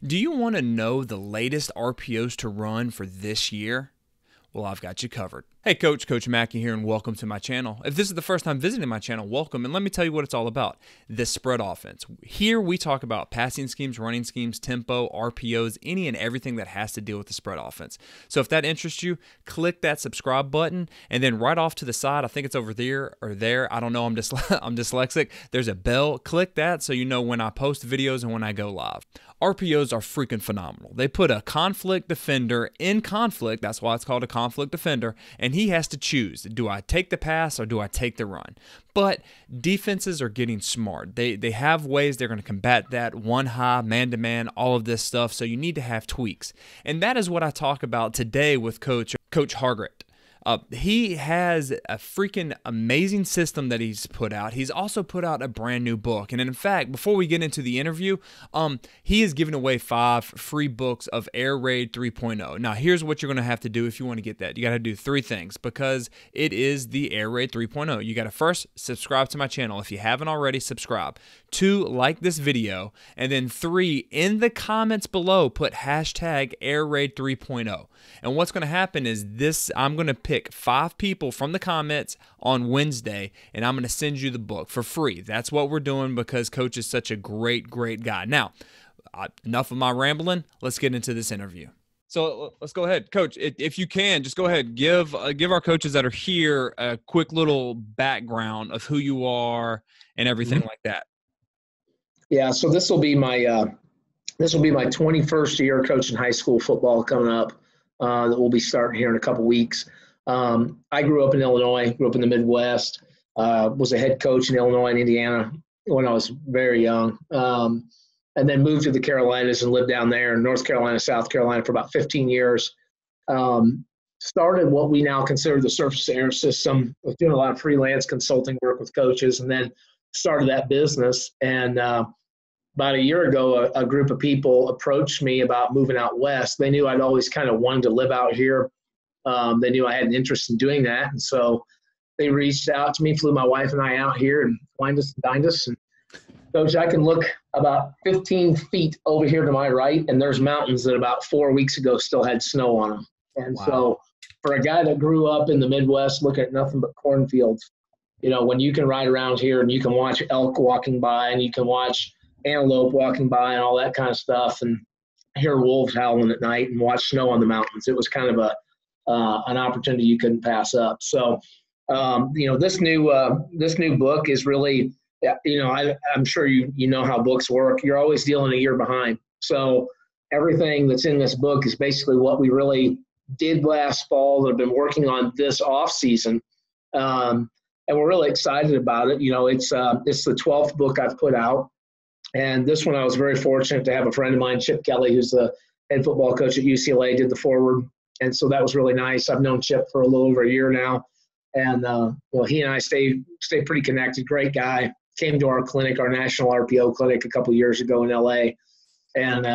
Do you want to know the latest RPOs to run for this year? Well, I've got you covered. Hey Coach McKie here, and welcome to my channel. If this is the first time visiting my channel, welcome, and let me tell you what it's all about. The spread offense. Here we talk about passing schemes, running schemes, tempo, RPOs, any and everything that has to deal with the spread offense. So if that interests you, click that subscribe button, and then right off to the side, I think it's over there or there, I don't know, I'm dyslexic, there's a bell. Click that so you know when I post videos and when I go live. RPOs are freaking phenomenal. They put a conflict defender in conflict, that's why it's called a conflict defender, and he has to choose, do I take the pass or do I take the run? But defenses are getting smart. They have ways they're going to combat that, one high, man-to-man, all of this stuff, so you need to have tweaks. And that is what I talk about today with Coach Hargitt. He has a freaking amazing system that he's put out. He's also put out a brand new book. And in fact, before we get into the interview, he is giving away 5 free books of Air Raid 3.0. Now, here's what you're going to have to do if you want to get that. You got to do 3 things because it is the Air Raid 3.0. You got to first subscribe to my channel. If you haven't already, subscribe. 2, like this video. And then 3, in the comments below, put hashtag Air Raid 3.0. And what's going to happen is I'm going to pick 5 people from the comments on Wednesday, and I'm going to send you the book for free. That's what we're doing because Coach is such a great guy. Now, enough of my rambling. Let's get into this interview. So let's go ahead. Coach, if you can, just go ahead. Give our coaches that are here a quick little background of who you are and everything like that. Yeah, so this will be my 21st year coaching high school football coming up. That we'll be starting here in a couple weeks. I grew up in Illinois, grew up in the Midwest, was a head coach in Illinois and Indiana when I was very young, and then moved to the Carolinas and lived down there in North Carolina, South Carolina for about 15 years. Started what we now consider the surface air system. I was doing a lot of freelance consulting work with coaches, and then started that business. And about a year ago, a group of people approached me about moving out west. They knew I'd always kind of wanted to live out here. They knew I had an interest in doing that. And so they reached out to me, flew my wife and I out here and wined us and dined us. And Coach, I can look about 15 feet over here to my right, and there's mountains that about 4 weeks ago still had snow on them. And so for a guy that grew up in the Midwest looking at nothing but cornfields, you know, when you can ride around here and you can watch elk walking by and you can watch antelope walking by and all that kind of stuff, and hear wolves howling at night and watch snow on the mountains. It was kind of an opportunity you couldn't pass up. So, you know, this new book is really, you know, I'm sure you know how books work. You're always dealing a year behind. So everything that's in this book is basically what we really did last fall that I've been working on this off season. And we're really excited about it. You know, it's the 12th book I've put out. And this one, I was very fortunate to have a friend of mine, Chip Kelly, who's the head football coach at UCLA, did the foreword. And so that was really nice. I've known Chip for a little over a year now. And, well, he and I stay pretty connected. Great guy. Came to our clinic, our national RPO clinic a couple of years ago in LA. And,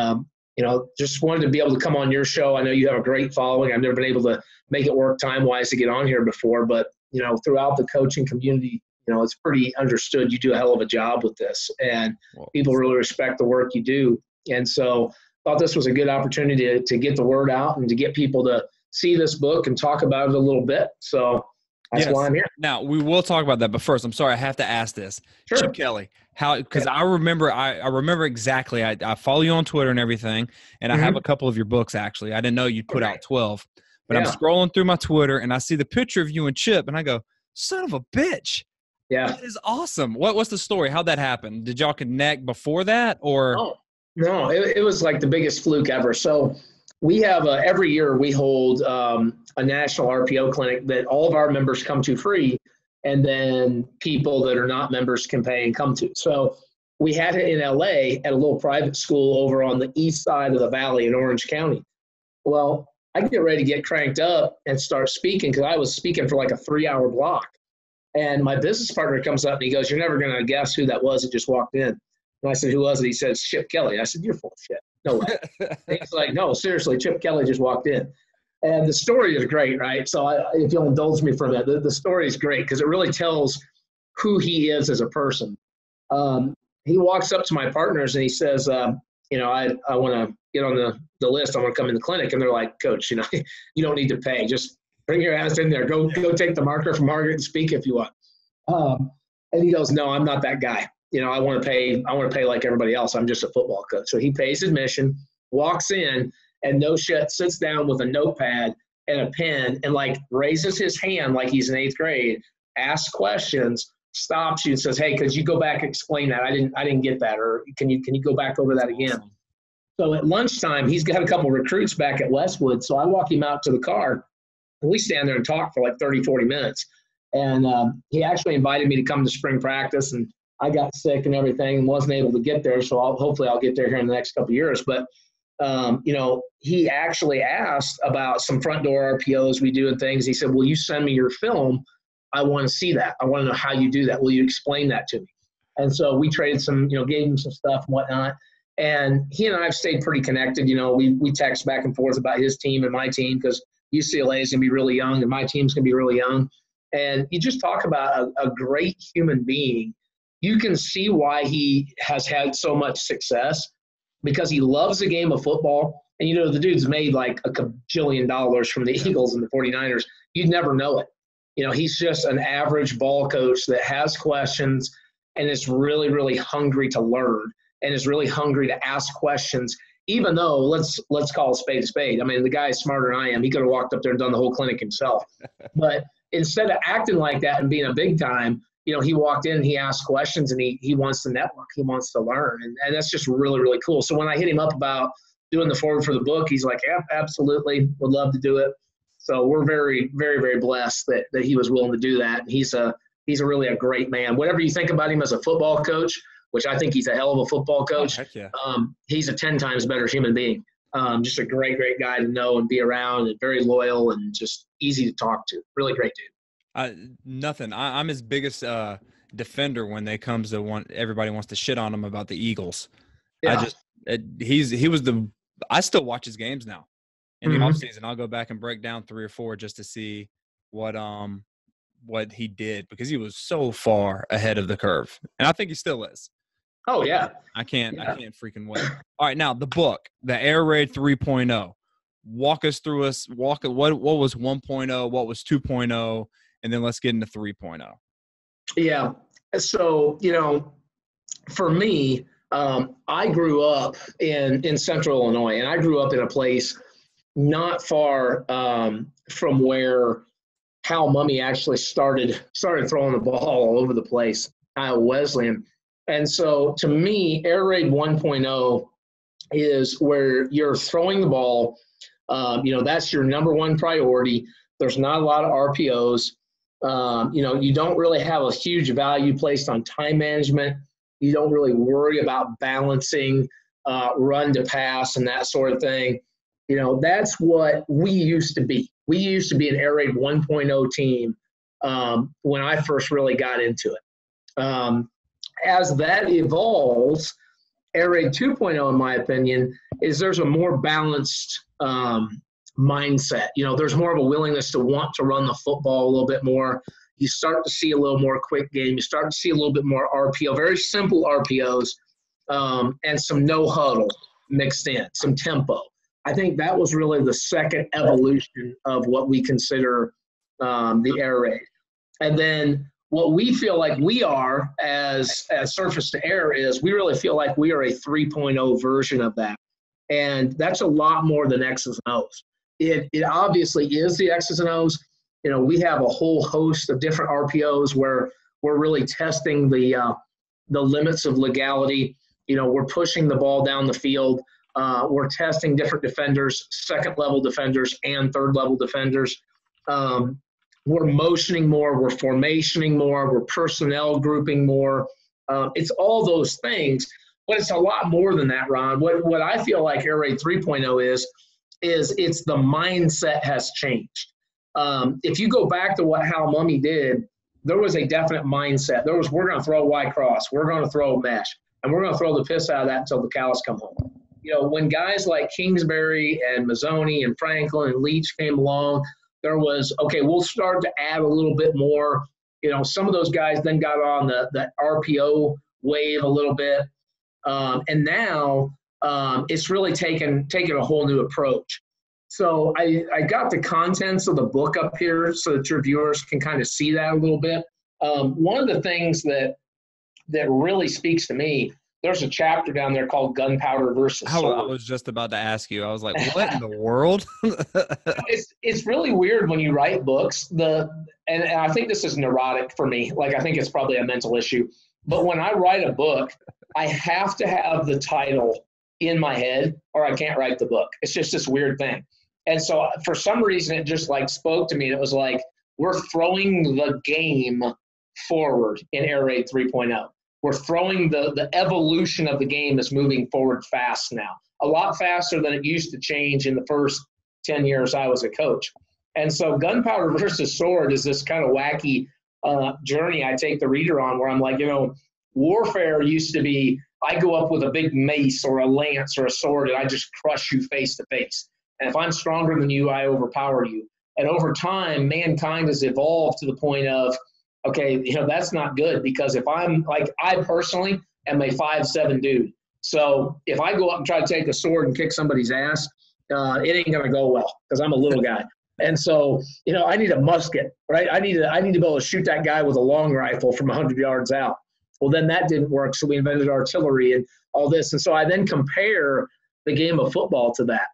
you know, just wanted to be able to come on your show. I know you have a great following. I've never been able to make it work time-wise to get on here before. But, you know, throughout the coaching community, you know, it's pretty understood you do a hell of a job with this, and people really respect the work you do. And so thought this was a good opportunity to get the word out and to get people to see this book and talk about it a little bit. So that's why I'm here. Now, we will talk about that, but first, I'm sorry, I have to ask this. Sure. Chip Kelly, how, because I remember exactly. I follow you on Twitter and everything, and I have a couple of your books, actually. I didn't know you'd put out 12. But I'm scrolling through my Twitter, and I see the picture of you and Chip, and I go, son of a bitch. Yeah. That is awesome. What's the story? How'd that happen? Did y'all connect before that, or? Oh, no, it was like the biggest fluke ever. So we have every year we hold a national RPO clinic that all of our members come to free, and then people that are not members can pay and come to. So we had it in LA at a little private school over on the east side of the valley in Orange County. Well, I get ready to get cranked up and start speaking because I was speaking for like a 3-hour block. And my business partner comes up and he goes, "You're never going to guess who that was that just walked in." And I said, "Who was it?" He says, "Chip Kelly." I said, "You're full of shit. No way." He's like, "No, seriously, Chip Kelly just walked in." And the story is great, right? So if you'll indulge me for a minute, the story is great because it really tells who he is as a person. He walks up to my partners and he says, I want to get on the list. I want to come in the clinic. And they're like, Coach, you don't need to pay. Just bring your ass in there. Go take the marker from Margaret and speak if you want. And he goes, no, I'm not that guy. I want to pay like everybody else. I'm just a football coach. So he pays admission, walks in, and no shit sits down with a notepad and a pen and like raises his hand like he's in 8th grade, asks questions, stops you and says, hey, could you go back and explain that? I didn't get that. Or can you go back over that again? So at lunchtime, he's got a couple recruits back at Westwood. So I walk him out to the car and we stand there and talk for like 30, 40 minutes. And he actually invited me to come to spring practice, and I got sick and everything and wasn't able to get there. So hopefully I'll get there here in the next couple of years. But, he actually asked about some front door RPOs we do and things. He said, will you send me your film? I want to see that. I want to know how you do that. Will you explain that to me? And so we traded some, gave him some stuff and whatnot. And he and I have stayed pretty connected. We text back and forth about his team and my team because UCLA is going to be really young and my team's going to be really young. And you just talk about a great human being. You can see why he has had so much success because he loves the game of football. And, the dude's made like a $1 billion from the Eagles and the 49ers. You'd never know it. He's just an average ball coach that has questions and is really, really hungry to learn and is really hungry to ask questions, even though let's call a spade a spade. I mean, the guy is smarter than I am. He could have walked up there and done the whole clinic himself. But instead of acting like that and being a big time, he walked in and he asked questions and he wants to network. He wants to learn. And that's just really, really cool. So when I hit him up about doing the forward for the book, he's like, yeah, absolutely. Would love to do it. So we're very, very, very blessed that he was willing to do that. And he's really a great man. Whatever you think about him as a football coach, which I think he's a hell of a football coach, heck yeah. He's a 10 times better human being. Just a great, great guy to know and be around and very loyal and just easy to talk to. Really great dude. I'm his biggest defender when they comes to everybody wants to shit on him about the Eagles. Yeah. I still watch his games now. In the offseason, I'll go back and break down 3 or 4 just to see what he did because he was so far ahead of the curve. And I think he still is. Oh, yeah. I can't freaking wait. All right, now the book, the Air Raid 3.0. Walk us through what was 1.0, what was 2.0, and then let's get into 3.0. Yeah. So, for me, I grew up in central Illinois, and I grew up in a place not far from where Hal Mumme actually started throwing the ball all over the place, Iowa Wesleyan. And so to me, Air Raid 1.0 is where you're throwing the ball. That's your number one priority. There's not a lot of RPOs. You don't really have a huge value placed on time management. You don't really worry about balancing run to pass and that sort of thing. That's what we used to be. We used to be an Air Raid 1.0 team when I first really got into it. As that evolves, Air Raid 2.0, in my opinion, is there's a more balanced mindset. There's more of a willingness to want to run the football a little bit more. You start to see a little more quick game. You start to see a little bit more RPO, very simple RPOs, and some no huddle mixed in, some tempo. I think that was really the second evolution of what we consider the Air Raid. And then what we feel like we are as surface to air is we really feel like we are a 3.0 version of that. And that's a lot more than X's and O's. It obviously is the X's and O's. We have a whole host of different RPOs where we're really testing the limits of legality. We're pushing the ball down the field. We're testing different defenders, second-level defenders and third-level defenders. We're motioning more. We're formationing more. We're personnel grouping more. It's all those things, but it's a lot more than that, Ron. What I feel like Air Raid 3.0 is it's the mindset has changed. If you go back to what Hal Mumme did, there was a definite mindset. We're going to throw Y cross. We're going to throw mesh. And we're going to throw the piss out of that until the cows come home. When guys like Kingsbury and Mazzoni and Franklin and Leach came along, there was, okay, we'll start to add a little bit more. Some of those guys then got on the RPO wave a little bit. And now it's really taken a whole new approach. So I got the contents of the book up here so that your viewers can kind of see that a little bit. One of the things that really speaks to me, there's a chapter down there called Gunpowder versus Sword. I was just about to ask you. I was like, what in the world? It's really weird when you write books. And I think this is neurotic for me. Like, I think it's probably a mental issue. But when I write a book, I have to have the title in my head or I can't write the book. It's just this weird thing. And so for some reason, it just like spoke to me. It was like, we're throwing the game forward in Air Raid 3.0. We're throwing the evolution of the game is moving forward fast now, a lot faster than it used to change in the first 10 years I was a coach. And so Gunpowder versus Sword is this kind of wacky journey I take the reader on where I'm like, warfare used to be, I go up with a big mace or a lance or a sword and I just crush you face to face. And if I'm stronger than you, I overpower you. And over time, mankind has evolved to the point of, okay, that's not good because if I'm like, I personally am a 5'7" dude. So if I go up and try to take a sword and kick somebody's ass, it ain't going to go well because I'm a little guy. And so, I need a musket, right? I need to be able to shoot that guy with a long rifle from 100 yards out. Well, then that didn't work. So we invented artillery and all this. And so I then compare the game of football to that.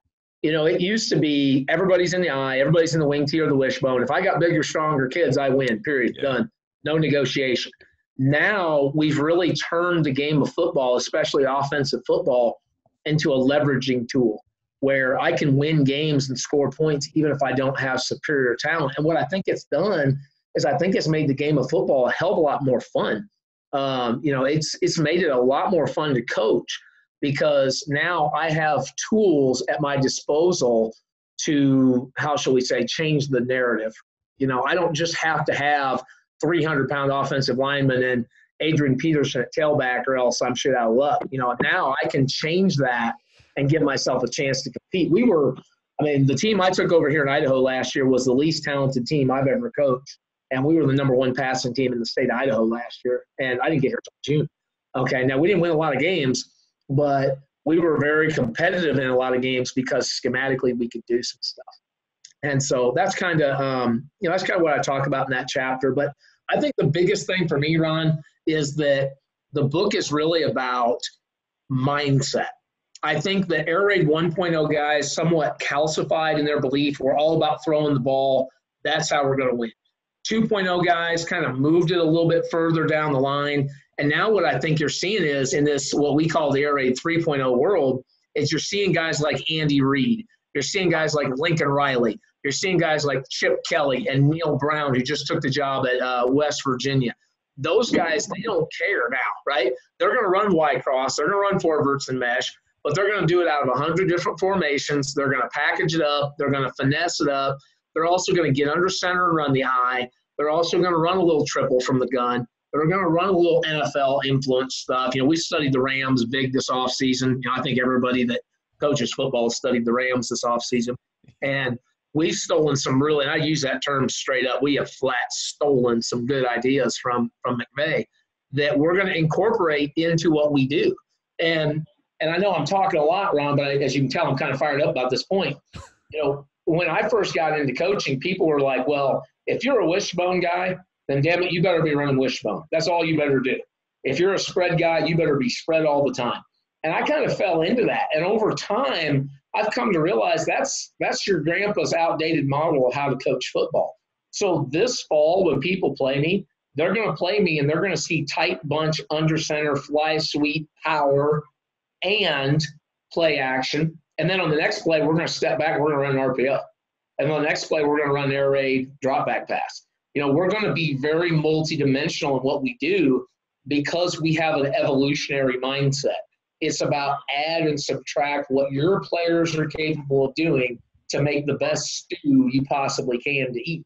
It used to be everybody's in the eye, everybody's in the wing tee or the wishbone. If I got bigger, stronger kids, I win, period, done. No negotiation. Now we've really turned the game of football, especially offensive football, into a leveraging tool where I can win games and score points even if I don't have superior talent. And what I think it's done is I think it's made the game of football a hell of a lot more fun. It's made it a lot more fun to coach because now I have tools at my disposal to, how shall we say, change the narrative. I don't just have to have 300-pound offensive lineman and Adrian Peterson at tailback or else I'm shit out of luck. Now I can change that and give myself a chance to compete. The team I took over here in Idaho last year was the least talented team I've ever coached. And we were the number one passing team in the state of Idaho last year. And I didn't get here until June. Okay, now we didn't win a lot of games, but we were very competitive in a lot of games because schematically we could do some stuff. And so that's kind of, that's kind of what I talk about in that chapter. But I think the biggest thing for me, Ron, is that the book is really about mindset. I think the Air Raid 1.0 guys somewhat calcified in their belief. We're all about throwing the ball. That's how we're going to win. 2.0 guys kind of moved it a little bit further down the line. And now what I think you're seeing is in this, what we call the Air Raid 3.0 world, is you're seeing guys like Andy Reid. You're seeing guys like Lincoln Riley. You're seeing guys like Chip Kelly and Neil Brown, who just took the job at West Virginia. Those guys, they don't care now, right? They're going to run Y-cross. They're going to run forwards and mesh, but they're going to do it out of 100 different formations. They're going to package it up. They're going to finesse it up. They're also going to get under center and run the eye. They're also going to run a little triple from the gun. They're going to run a little NFL influence stuff. We studied the Rams big this offseason. I think everybody that coaches football studied the Rams this offseason. And we've stolen some really, and I use that term straight up, we have flat stolen some good ideas from McVay that we're going to incorporate into what we do. And I know I'm talking a lot, Ron, but as you can tell, I'm kind of fired up about this point. When I first got into coaching, people were like, well, if you're a wishbone guy, then damn it, you better be running wishbone. That's all you better do. If you're a spread guy, you better be spread all the time. And I kind of fell into that. And over time, I've come to realize that's your grandpa's outdated model of how to coach football. So this fall, when people play me, they're going to play me and they're going to see tight bunch, under center, fly sweep, power, and play action. And then on the next play, we're going to step back and we're going to run an RPO. And on the next play, we're going to run air raid, drop back pass. We're going to be very multidimensional in what we do because we have an evolutionary mindset. It's about add and subtract what your players are capable of doing to make the best stew you possibly can to eat.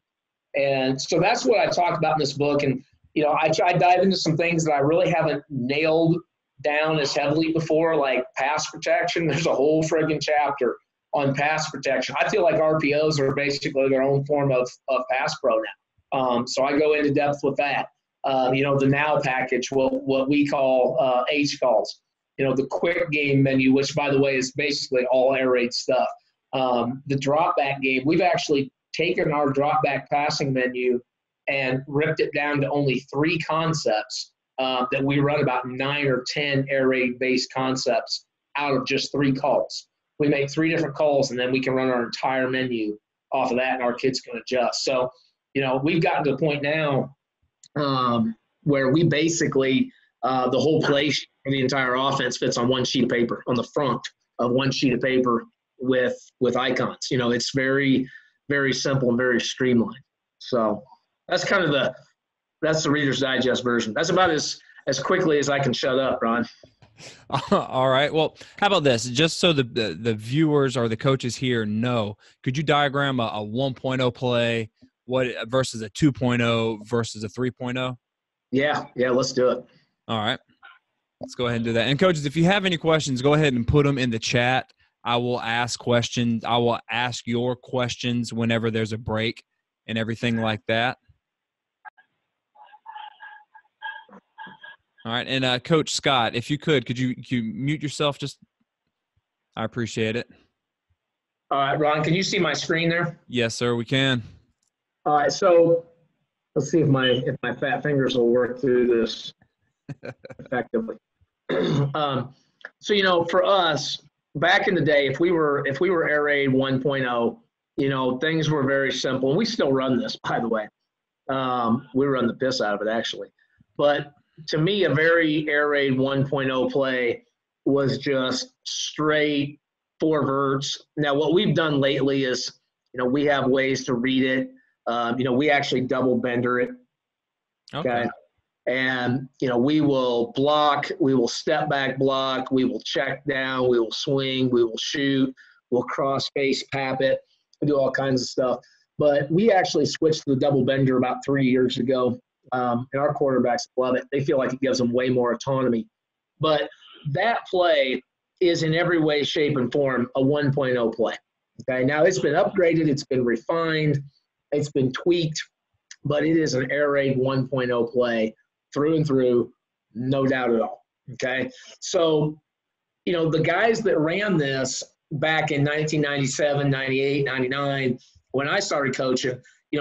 And so that's what I talk about in this book. And, I dive into some things that I really haven't nailed down as heavily before, like pass protection. There's a whole friggin' chapter on pass protection. I feel like RPOs are basically their own form of pass pro now. So I go into depth with that. The now package, what we call H calls. the quick game menu, which, by the way, is basically all air raid stuff. The drop back game, we've actually taken our drop back passing menu and ripped it down to only 3 concepts that we run about 9 or 10 air raid based concepts out of just 3 calls. We make 3 different calls, and then we can run our entire menu off of that, and our kids can adjust. So, we've gotten to the point now where we basically the whole play for the entire offense fits on one sheet of paper, on the front of one sheet of paper with icons. It's very, very simple and very streamlined. So that's kind of that's the Reader's Digest version. That's about as quickly as I can shut up, Ron. All right. Well, how about this? Just so the viewers or the coaches here know, could you diagram a 1.0 play versus a 2.0 versus a 3.0? Yeah, let's do it. All right. Let's go ahead and do that. And coaches, if you have any questions, go ahead and put them in the chat. I will ask questions. I will ask your questions whenever there's a break and everything like that. All right. And Coach Scott, if you could you mute yourself? I appreciate it. All right, Ron, can you see my screen there? Yes, sir, we can. All right, so let's see if my fat fingers will work through this effectively. So, for us, back in the day, if we were Air Raid 1.0, things were very simple. And we still run this, by the way. We run the piss out of it, actually. But to me, a very Air Raid 1.0 play was just straight 4 verts. Now, what we've done lately is, we have ways to read it. We actually double bender it. Okay. And, we will block, we will step back block, we will check down, we will swing, we will shoot, we'll cross face pap it, we do all kinds of stuff. But we actually switched to the double bender about 3 years ago. And our quarterbacks love it. They feel like it gives them way more autonomy. But that play is in every way, shape, and form a 1.0 play. Okay, now it's been upgraded, it's been refined, it's been tweaked, but it is an Air Raid 1.0 play through and through, no doubt at all. Okay, so, the guys that ran this back in 1997, 98, 99, when I started coaching,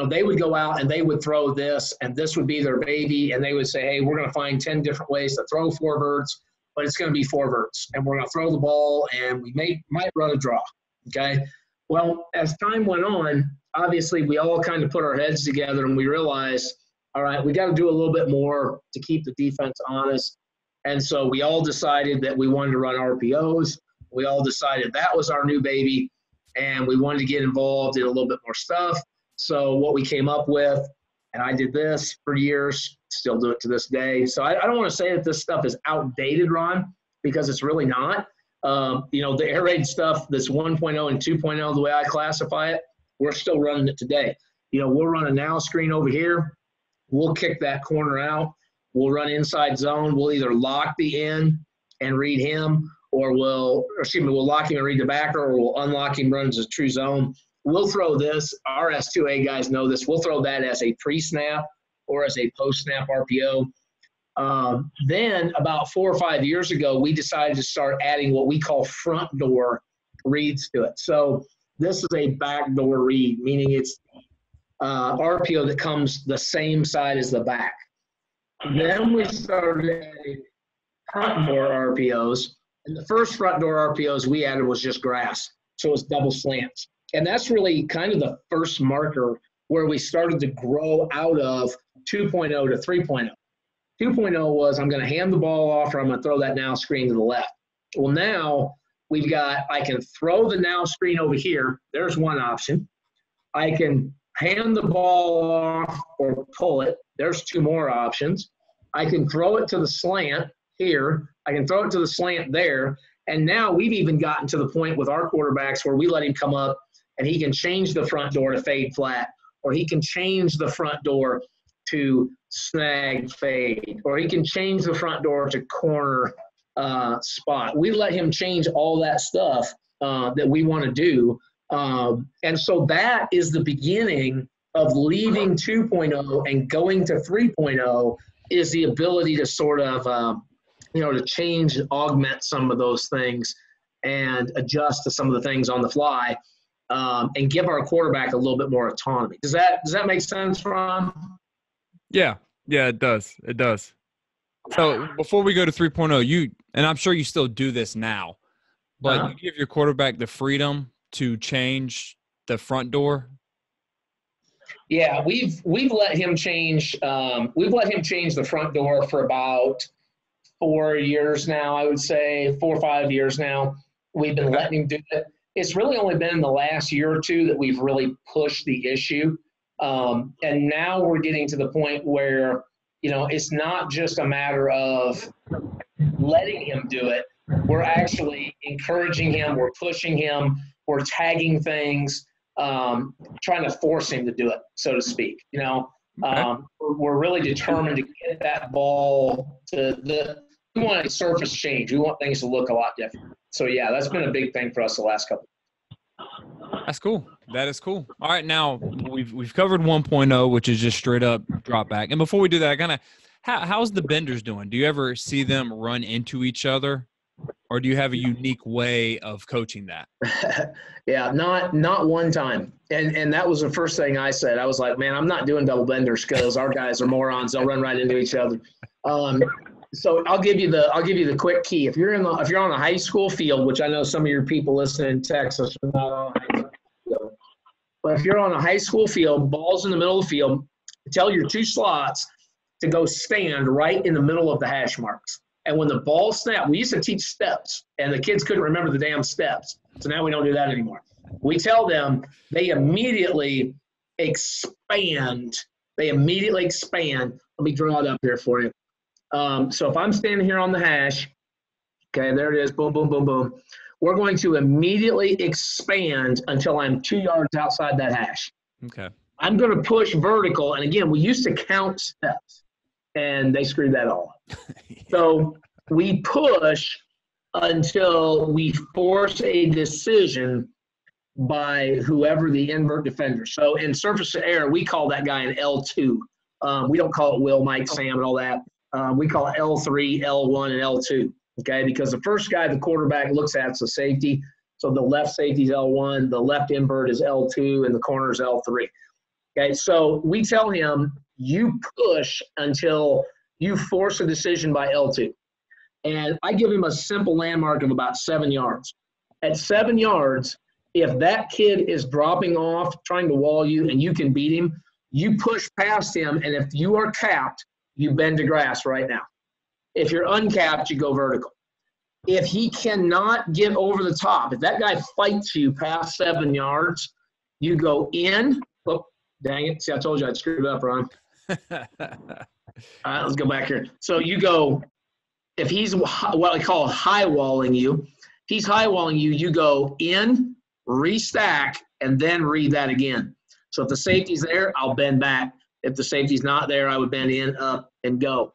they would go out and they would throw this, and this would be their baby, and they would say, hey, we're going to find 10 different ways to throw 4 verts, but it's going to be 4 verts, and we're going to throw the ball, and we might run a draw, okay? Well, as time went on, obviously we all kind of put our heads together, and we realized, all right, we got to do a little bit more to keep the defense honest, and so we all decided that we wanted to run RPOs. We all decided that was our new baby, and we wanted to get involved in a little bit more stuff. So what we came up with, and I did this for years, still do it to this day. So I don't want to say that this stuff is outdated, Ron, because it's really not. The air raid stuff that's 1.0 and 2.0, the way I classify it, we're still running it today. We'll run a now screen over here. We'll kick that corner out. We'll run inside zone. We'll either lock the end and read him, or we'll lock him and read the backer, or we'll unlock him, runs a true zone. We'll throw this, our S2A guys know this, we'll throw that as a pre-snap or as a post-snap RPO. Then about 4 or 5 years ago, we decided to start adding what we call front door reads to it. So this is a backdoor read, meaning it's RPO that comes the same side as the back. Then we started adding front door RPOs, and the first front door RPOs we added was just grass, so it's double slants. And that's really kind of the first marker where we started to grow out of 2.0 to 3.0. 2.0 was I'm going to hand the ball off, or I'm going to throw that now screen to the left. Well, now we've got I can throw the now screen over here. There's one option. I can hand the ball off or pull it. There's 2 more options. I can throw it to the slant here. I can throw it to the slant there. And now we've even gotten to the point with our quarterbacks where we let him come up and he can change the front door to fade flat, or he can change the front door to snag fade, or he can change the front door to corner spot. We let him change all that stuff that we want to do. And so that is the beginning of leaving 2.0 and going to 3.0 is the ability to sort of, to change, augment some of those things and adjust to some of the things on the fly, and give our quarterback a little bit more autonomy. Does that make sense, Ron? Yeah, it does. It does. So before we go to 3.0, and I'm sure you still do this now, but you give your quarterback the freedom to change the front door. Yeah, we've let him change. We've let him change the front door for about 4 years now. I would say 4 or 5 years now. We've been letting him do it. It's really only been in the last year or two that we've really pushed the issue. And now we're getting to the point where, it's not just a matter of letting him do it. We're actually encouraging him. We're pushing him. We're tagging things, trying to force him to do it, so to speak. We're really determined to get that ball we want a surface change. We want things to look a lot different. So, yeah, that's been a big thing for us the last couple of years. That's cool. That is cool. All right, now we've covered 1.0, which is just straight up drop back. And before we do that, how's the benders doing? Do you ever see them run into each other, or do you have a unique way of coaching that? Yeah, not one time. And that was the first thing I said. I was like, man, I'm not doing double benders because our guys are morons. They'll run right into each other. So I'll give you the quick key. If you're on a high school field, which I know some of your people listening in Texas are not on a high school field, but if you're on a high school field, ball's in the middle of the field, tell your two slots to go stand right in the middle of the hash marks. And when the ball snapped, we used to teach steps, and the kids couldn't remember the damn steps. So now we don't do that anymore. We tell them they immediately expand. Let me draw it up here for you. So if I'm standing here on the hash, okay, there it is, boom, boom, boom, boom. We're going to immediately expand until I'm 2 yards outside that hash. Okay. I'm going to push vertical. And again, we used to count steps, and they screwed that all up. So we push until we force a decision by whoever the invert defender. So in surface to air, we call that guy an L2. We don't call it Will, Mike, Sam, and all that. We call it L3, L1, and L2, okay? Because the first guy the quarterback looks at is the safety. So the left safety is L1, the left invert is L2, and the corner is L3. Okay, so we tell him, you push until you force a decision by L2. And I give him a simple landmark of about 7 yards. At 7 yards, if that kid is dropping off, trying to wall you, and you can beat him, you push past him, and if you are capped, you bend to grass right now. If you're uncapped, you go vertical. If he cannot get over the top, if that guy fights you past 7 yards, you go in. Oh, dang it. See, I told you I'd screwed up, Ron. All right, let's go back here. So you go, if he's what I call high-walling you, he's high-walling you, you go in, restack, and then read that again. So if the safety's there, I'll bend back. If the safety's not there, I would bend in, up, and go.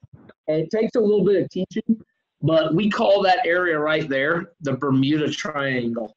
And it takes a little bit of teaching, but we call that area right there the Bermuda Triangle.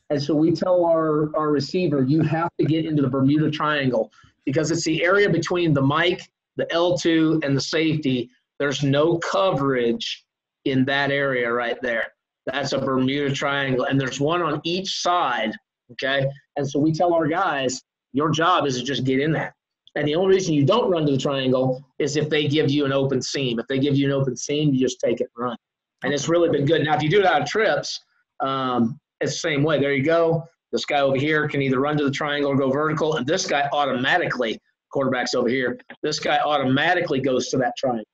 And so we tell our receiver, you have to get into the Bermuda Triangle because it's the area between the mic, the L2, and the safety. There's no coverage in that area right there. That's a Bermuda Triangle. And there's one on each side, okay? And so we tell our guys, your job is to just get in that. And the only reason you don't run to the triangle is if they give you an open seam. If they give you an open seam, you just take it and run. And it's really been good. Now, if you do it out of trips, it's the same way. There you go. This guy over here can either run to the triangle or go vertical. And this guy automatically, quarterback's over here, this guy automatically goes to that triangle.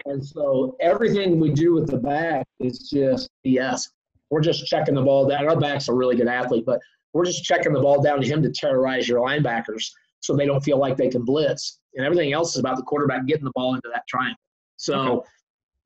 And so everything we do with the back is just BS. We're just checking the ball down. Our back's a really good athlete, but we're just checking the ball down to him to terrorize your linebackers so they don't feel like they can blitz. And everything else is about the quarterback getting the ball into that triangle. So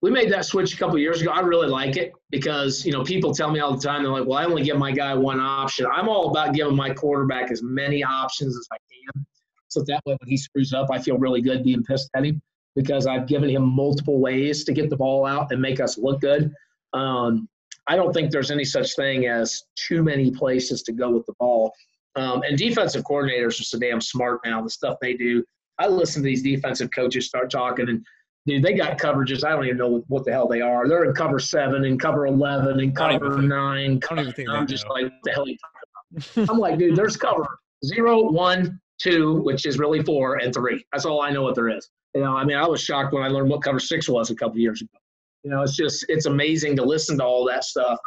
we made that switch a couple of years ago. I really like it because, people tell me all the time, they're like, well, I only give my guy one option. I'm all about giving my quarterback as many options as I can. So that way when he screws up, I feel really good being pissed at him because I've given him multiple ways to get the ball out and make us look good. I don't think there's any such thing as too many places to go with the ball. And defensive coordinators are so damn smart now, the stuff they do. I listen to these defensive coaches start talking, and Dude, they got coverages. I don't even know what the hell they are. They're in cover 7 and cover 11 and cover 9. I don't even think I'm just like, what the hell are you talking about? I'm like, dude, there's cover 0, 1, 2, which is really 4, and 3. That's all I know what there is. I mean, I was shocked when I learned what cover 6 was a couple of years ago. It's amazing to listen to all that stuff.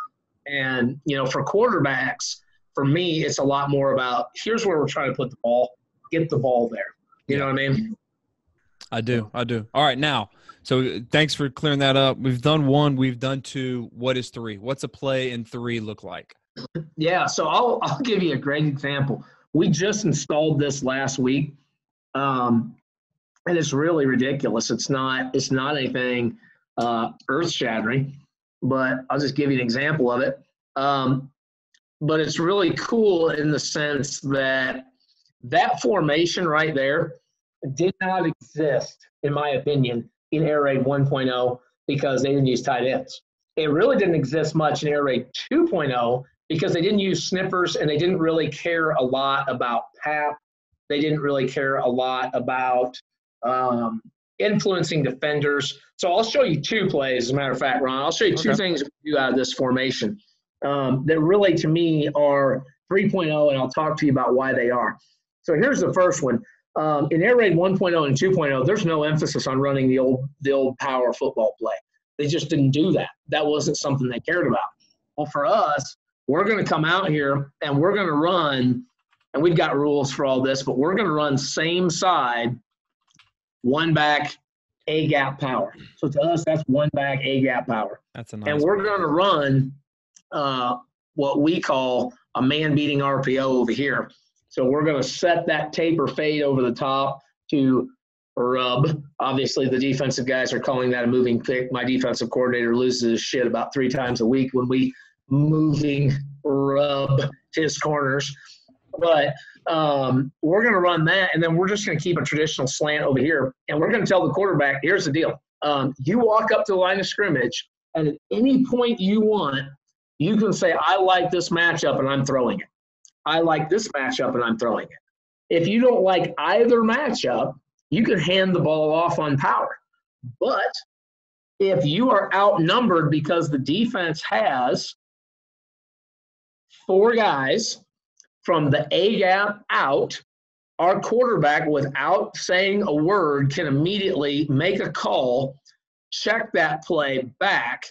And, for quarterbacks, for me, it's a lot more about here's where we're trying to put the ball, get the ball there. You know what I mean? I do. All right, now, so thanks for clearing that up. We've done 1, we've done 2. What is 3? What's a play in 3 look like? Yeah, so I'll give you a great example. We just installed this last week, and it's really ridiculous. It's not anything earth-shattering, but I'll just give you an example of it. But it's really cool in the sense that formation right there did not exist, in my opinion, in Air Raid 1.0 because they didn't use tight ends. It really didn't exist much in Air Raid 2.0 because they didn't use sniffers and they didn't really care a lot about PAP. They didn't really care a lot about influencing defenders. So I'll show you 2 plays, as a matter of fact, Ron. I'll show you 2 things we do out of this formation that really, to me, are 3.0, and I'll talk to you about why they are. So here's the first one. In Air Raid 1.0 and 2.0, there's no emphasis on running the old power football play. They just didn't do that. That wasn't something they cared about. Well, for us, we're going to come out here and we're going to run, and we've got rules for all this, but we're going to run same side, 1 back, A gap power. So to us, that's 1 back, A gap power. That's a nice and we're going to run what we call a man-beating RPO over here. So we're going to set that taper fade over the top to rub. Obviously, the defensive guys are calling that a moving pick. My defensive coordinator loses his shit about 3 times a week when we moving rub his corners. But we're going to run that, and then we're just going to keep a traditional slant over here. And we're going to tell the quarterback, here's the deal. You walk up to the line of scrimmage, and at any point you want, you can say, I like this matchup, and I'm throwing it. I like this matchup, and I'm throwing it. If you don't like either matchup, you can hand the ball off on power. But if you are outnumbered because the defense has 4 guys from the A gap out, our quarterback, without saying a word, can immediately make a call, check that play back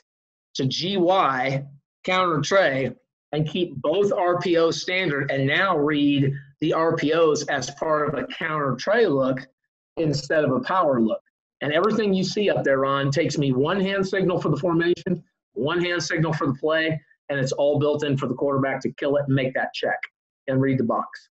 to GY, counter tray, and keep both RPOs standard, and now read the RPOs as part of a counter tray look instead of a power look. And everything you see up there, Ron, takes me 1 hand signal for the formation, 1 hand signal for the play, and it's all built in for the quarterback to kill it and make that check and read the box.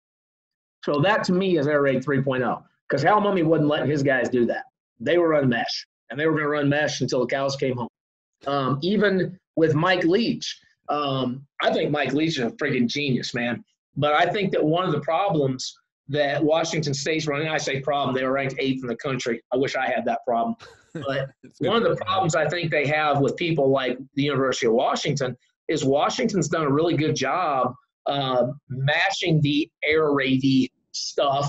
So that, to me, is Air Raid 3.0, because Hal Mummy wasn't letting his guys do that. They were running mesh, and they were going to run mesh until the cows came home. Even with Mike Leach, I think Mike Leach is a freaking genius, man. But I think that one of the problems that Washington State's running, I say problem, they were ranked 8th in the country. I wish I had that problem. But one of the problems I think they have with people like the University of Washington is Washington's done a really good job matching the air raidy stuff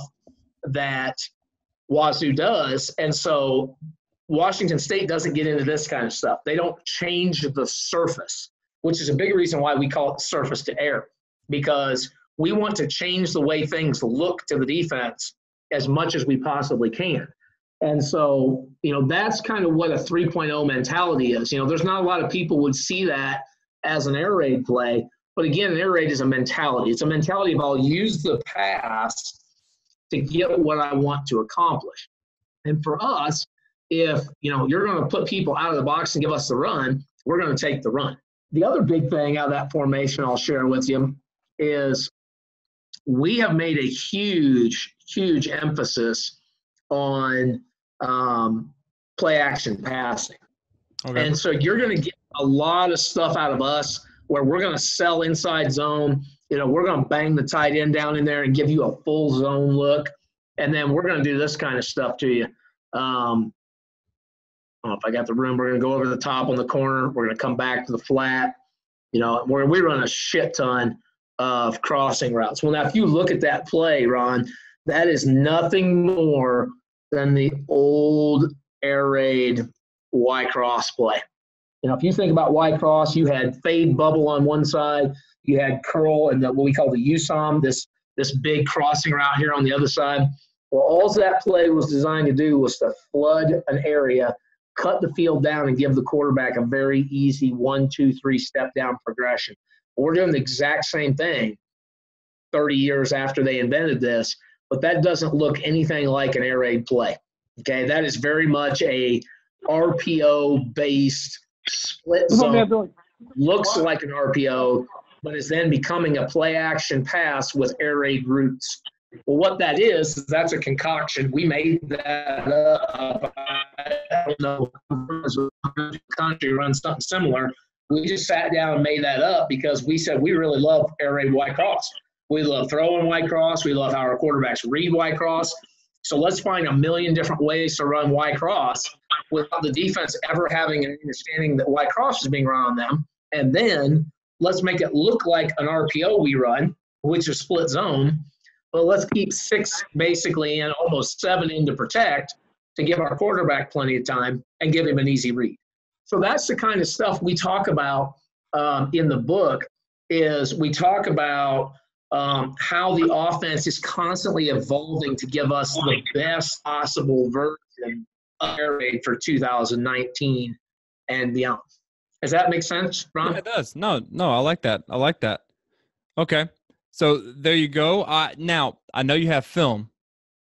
that Wazoo does. And so Washington State doesn't get into this kind of stuff. They don't change the surface, which is a big reason why we call it surface to air, because we want to change the way things look to the defense as much as we possibly can. And so, that's kind of what a 3.0 mentality is. There's not a lot of people would see that as an air raid play. But again, an air raid is a mentality. It's a mentality of I'll use the pass to get what I want to accomplish. And for us, if, you're going to put people out of the box and give us the run, we're going to take the run. The other big thing out of that formation I'll share with you is we have made a huge, huge emphasis on play action passing. Okay. And so you're going to get a lot of stuff out of us where we're going to sell inside zone. We're going to bang the tight end down in there and give you a full zone look. And then we're going to do this kind of stuff to you. I don't know if I got the room. We're going to go over the top on the corner. We're going to come back to the flat. Where we run a shit ton of crossing routes. Well, now, if you look at that play, Ron, that is nothing more than the old air raid Y cross play. If you think about Y cross, you had fade bubble on one side, you had curl and what we call the USOM, this big crossing route here on the other side. Well, all that play was designed to do was to flood an area, cut the field down, and give the quarterback a very easy 1, 2, 3 step down progression. We're doing the exact same thing 30 years after they invented this, but that doesn't look anything like an air raid play. Okay, that is very much a RPO-based split zone. Looks like an RPO, but is then becoming a play-action pass with air raid roots. Well, what that is that's a concoction. We made that up. I don't know if country runs something similar. We just sat down and made that up because we said we really love air raid Y cross. We love throwing Y cross. We love how our quarterbacks read Y cross. So let's find a million different ways to run Y cross without the defense ever having an understanding that Y cross is being run on them. And then let's make it look like an RPO we run, which is split zone. But let's keep 6 basically in, almost 7 in to protect to give our quarterback plenty of time and give him an easy read. So that's the kind of stuff we talk about in the book. Is we talk about how the offense is constantly evolving to give us the best possible version of air raid for 2019 and beyond. Does that make sense, Ron? Yeah, it does. No, I like that. Okay. So there you go. Now, I know you have film.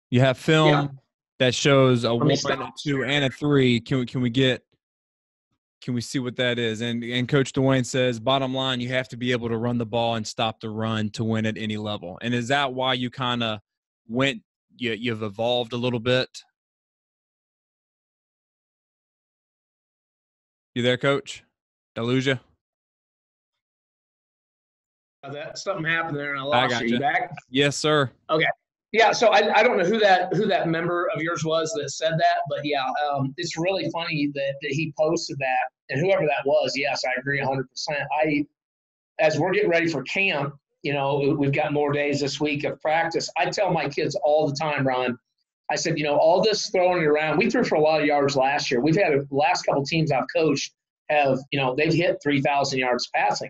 You have film that shows a 1, a 2, and a 3. Can we see what that is? And Coach Dwayne says, bottom line, you have to be able to run the ball and stop the run to win at any level. And is that why you kind of you've evolved a little bit? You there, Coach? Did I lose you? Something happened there and I lost you. You back? Yes, sir. Okay. Yeah, so I don't know who that member of yours was that said that, but yeah, it's really funny that he posted that, and whoever that was, yes, I agree 100%. As we're getting ready for camp, we've got more days this week of practice. I tell my kids all the time, Ron, I said, all this throwing it around, we threw for a lot of yards last year. We've had the last couple teams I've coached have, they've hit 3,000 yards passing.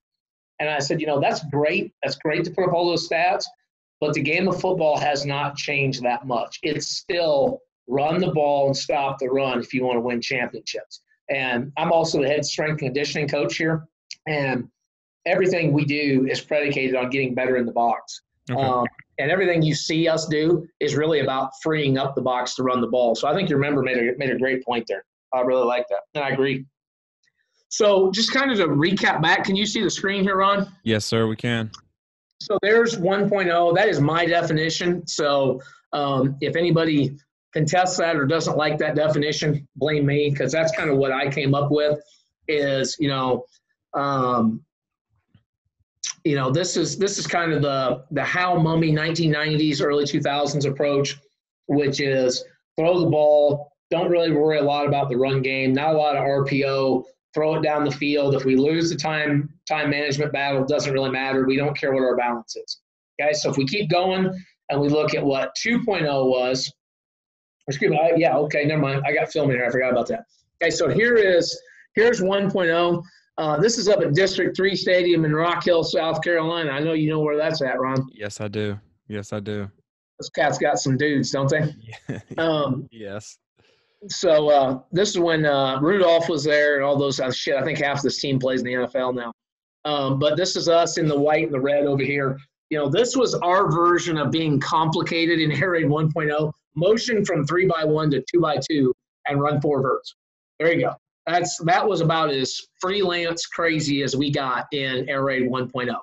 And I said, that's great. That's great to put up all those stats. But the game of football has not changed that much. It's still run the ball and stop the run if you want to win championships. And I'm also the head strength and conditioning coach here. And everything we do is predicated on getting better in the box. Okay. And everything you see us do is really about freeing up the box to run the ball. So I think your member made a great point there. I really like that. And I agree. So just kind of to recap back, can you see the screen here, Ron? Yes, sir, we can. So there's 1.0. That is my definition. So if anybody contests that or doesn't like that definition, blame me, because that's kind of what I came up with is, this is kind of the How Mummy 1990s, early 2000s approach, which is throw the ball, don't really worry a lot about the run game, not a lot of RPO, throw it down the field. If we lose the time management battle, it doesn't really matter. We don't care what our balance is. Okay, so if we keep going and we look at what 2.0 was, excuse me, okay, never mind. I got film in here. I forgot about that. Okay, so here's 1.0. This is up at District 3 Stadium in Rock Hill, South Carolina. I know you know where that's at, Ron. Yes, I do. Those cats got some dudes, don't they? Yes. So this is when Rudolph was there and all those shit. I think half this team plays in the NFL now. But this is us in the white and the red over here. This was our version of being complicated in Air Raid 1.0. Motion from 3x1 to 2x2 and run 4 verts. There you go. That was about as freelance crazy as we got in Air Raid 1.0. Yeah.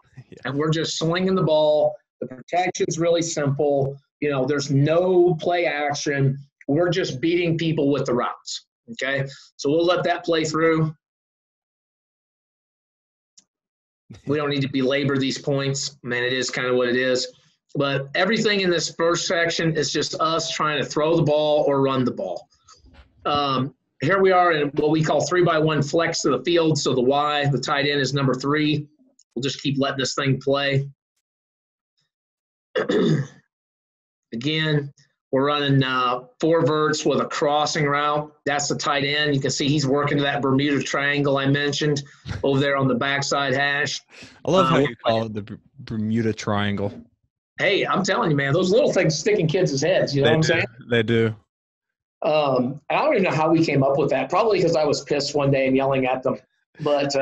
And we're just slinging the ball. The protection's really simple. There's no play action. We're just beating people with the routes, okay? So we'll let that play through. We don't need to belabor these points. Man, it is kind of what it is. But everything in this first section is just us trying to throw the ball or run the ball. Here we are in what we call 3x1 flex to the field. So the Y, the tight end, is number 3. We'll just keep letting this thing play. Again, We're running 4 verts with a crossing route. That's the tight end. You can see he's working to that Bermuda Triangle I mentioned over there on the backside hash. I love how you call it the Bermuda Triangle. Hey, I'm telling you, man, those little things stick in kids' heads. You know what I'm saying? They do. And I don't even know how we came up with that. Probably because I was pissed one day and yelling at them. But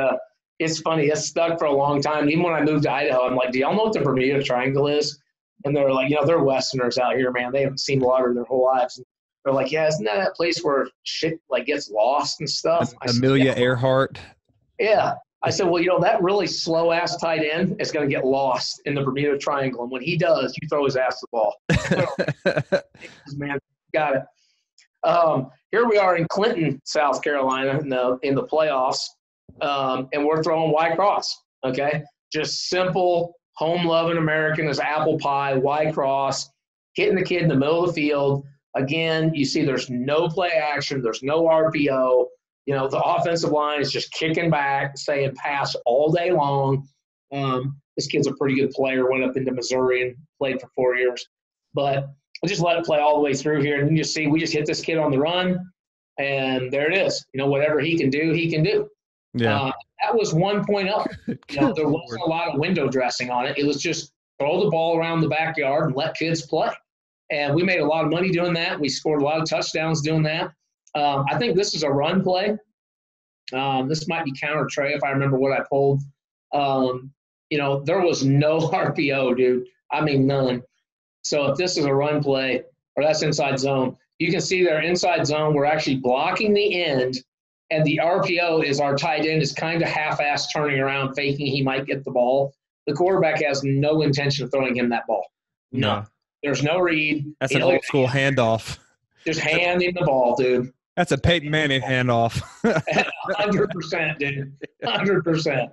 it's funny. It's stuck for a long time. Even when I moved to Idaho, I'm like, do y'all know what the Bermuda Triangle is? And they're like, they're Westerners out here, man. They haven't seen water their whole lives. And they're like, yeah, isn't that place where shit like gets lost and stuff? Amelia Earhart. Yeah. I said, well, that really slow-ass tight end is going to get lost in the Bermuda Triangle. And when he does, you throw his ass the ball. Man, got it. Here we are in Clinton, South Carolina in the playoffs, and we're throwing Y cross, okay? Just simple, home-loving American as apple pie, Y cross, hitting the kid in the middle of the field. Again, you see there's no play action. There's no RPO. The offensive line is just kicking back, saying pass all day long. This kid's a pretty good player, went up into Missouri and played for 4 years. But I just let it play all the way through here. And you just see we just hit this kid on the run, and there it is. Whatever he can do, he can do. Yeah. That was 1.0. There wasn't a lot of window dressing on it. It was just throw the ball around the backyard and let kids play. And we made a lot of money doing that. We scored a lot of touchdowns doing that. I think this is a run play. This might be counter Trey if I remember what I pulled. There was no RPO, dude. I mean, none. So if this is a run play or that's inside zone, you can see their inside zone. We're actually blocking the end, and the RPO is our tight end is kind of half-ass turning around, faking he might get the ball. The quarterback has no intention of throwing him that ball. No. There's no read. That's an old-school handoff. Just hand him the ball, dude. That's a Peyton Manning handoff. 100%, dude. 100%.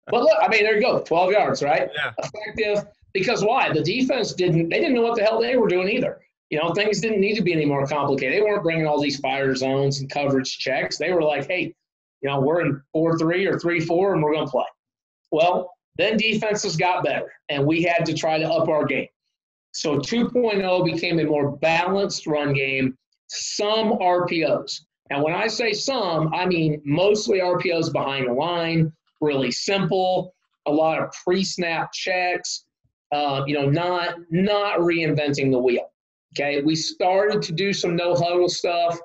But look, there you go. 12 yards, right? Yeah. Effective. Because why? The defense didn't know what the hell they were doing either. Things didn't need to be any more complicated. They weren't bringing all these fire zones and coverage checks. They were like, hey, we're in 4-3 or 3-4 and we're going to play. Well, then defenses got better, and we had to try to up our game. So 2.0 became a more balanced run game, some RPOs. And when I say some, I mean mostly RPOs behind the line, really simple, a lot of pre-snap checks, not reinventing the wheel. Okay, we started to do some no-huddle stuff.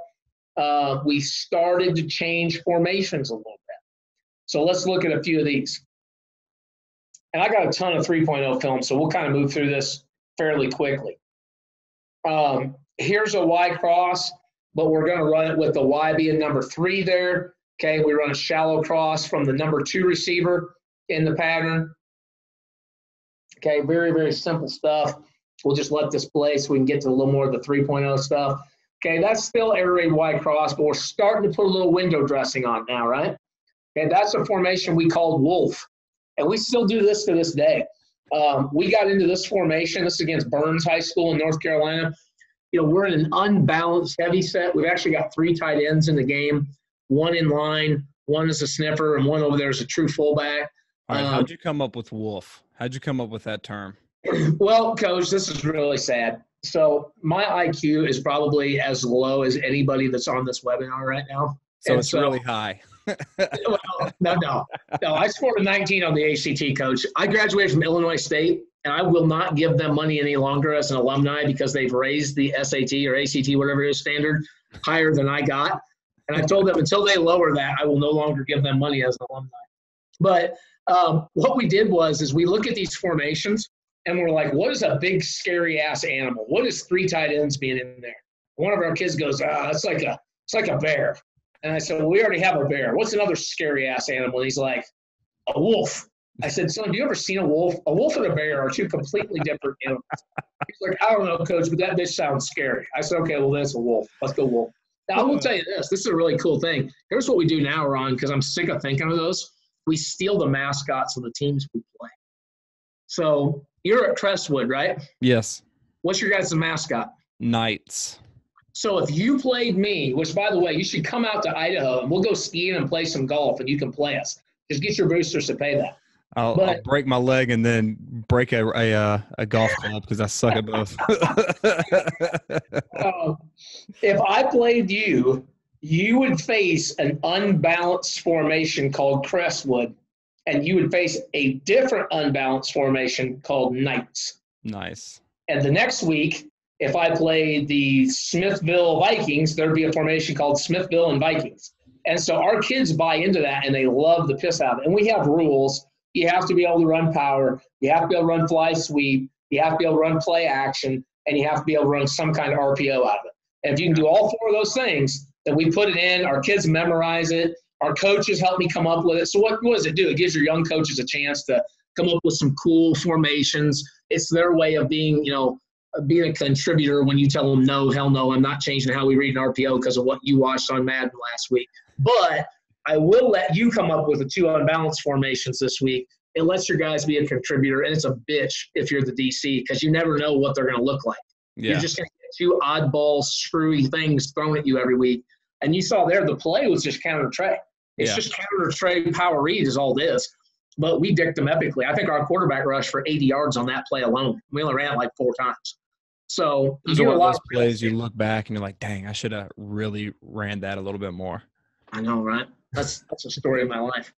We started to change formations a little bit. So let's look at a few of these. And I got a ton of 3.0 film, so we'll kind of move through this fairly quickly. Here's a Y cross, but we're going to run it with the Y being number 3 there. Okay, we run a shallow cross from the number 2 receiver in the pattern. Okay, very, very simple stuff. We'll just let this play so we can get to a little more of the 3.0 stuff. Okay, that's still air raid Y cross, but we're starting to put a little window dressing on now, right? Okay, that's a formation we called Wolf. And we still do this to this day. We got into this formation. This is against Burns High School in North Carolina. We're in an unbalanced heavy set. We've actually got 3 tight ends in the game, 1 in line, 1 is a sniffer, and 1 over there is a true fullback. All right, how'd you come up with Wolf? How'd you come up with that term? Well, Coach, this is really sad. So my IQ is probably as low as anybody that's on this webinar right now. So it's really high. Well, no. I scored a 19 on the ACT, Coach. I graduated from Illinois State, and I will not give them money any longer as an alumni because they've raised the SAT or ACT, whatever it is, standard higher than I got. And I told them until they lower that, I will no longer give them money as an alumni. But what we did is we look at these formations, and we're like, what is a big, scary-ass animal? What is 3 tight ends being in there? One of our kids goes, it's like a bear. And I said, well, we already have a bear. What's another scary-ass animal? And he's like, a wolf. I said, son, have you ever seen a wolf? A wolf and a bear are 2 completely different animals. He's like, I don't know, Coach, but that bitch sounds scary. I said, okay, well, that's a wolf. Let's go wolf. Now, I will tell you this. This is a really cool thing. Here's what we do now, Ron, because I'm sick of thinking of those. We steal the mascots of the teams we play. So you're at Crestwood, right? Yes. What's your guys' mascot? Knights. So if you played me, which, by the way, you should come out to Idaho, and we'll go skiing and play some golf, and you can play us. Just get your boosters to pay that. I'll But break my leg and then break a golf club because I suck at both. uh, if I played you, you would face an unbalanced formation called Crestwood, and you would face a different unbalanced formation called Knights. Nice. And the next week, if I played the Smithville Vikings, there'd be a formation called Smithville and Vikings. And so our kids buy into that, and they love the piss out of it. And we have rules. You have to be able to run power. You have to be able to run fly sweep. You have to be able to run play action. And you have to be able to run some kind of RPO out of it. And if you can do all four of those things, then we put it in. Our kids memorize it. Our coaches help me come up with it. So what does it do? It gives your young coaches a chance to come up with some cool formations. It's their way of being, being a contributor when you tell them, no, hell no, I'm not changing how we read an RPO because of what you watched on Madden last week. But I will let you come up with the two unbalanced formations this week. It lets your guys be a contributor, and it's a bitch if you're the DC because you never know what they're going to look like. Yeah. You're just going to get two oddball, screwy things thrown at you every week. And you saw there the play was just counter tray. It's just counter tray power read is all it is. But we dicked them epically. I think our quarterback rushed for 80 yards on that play alone. We only ran it like 4 times. So those are one of those plays you look back and you're like, dang, I should have really ran that a little bit more. I know, right? That's a story of my life.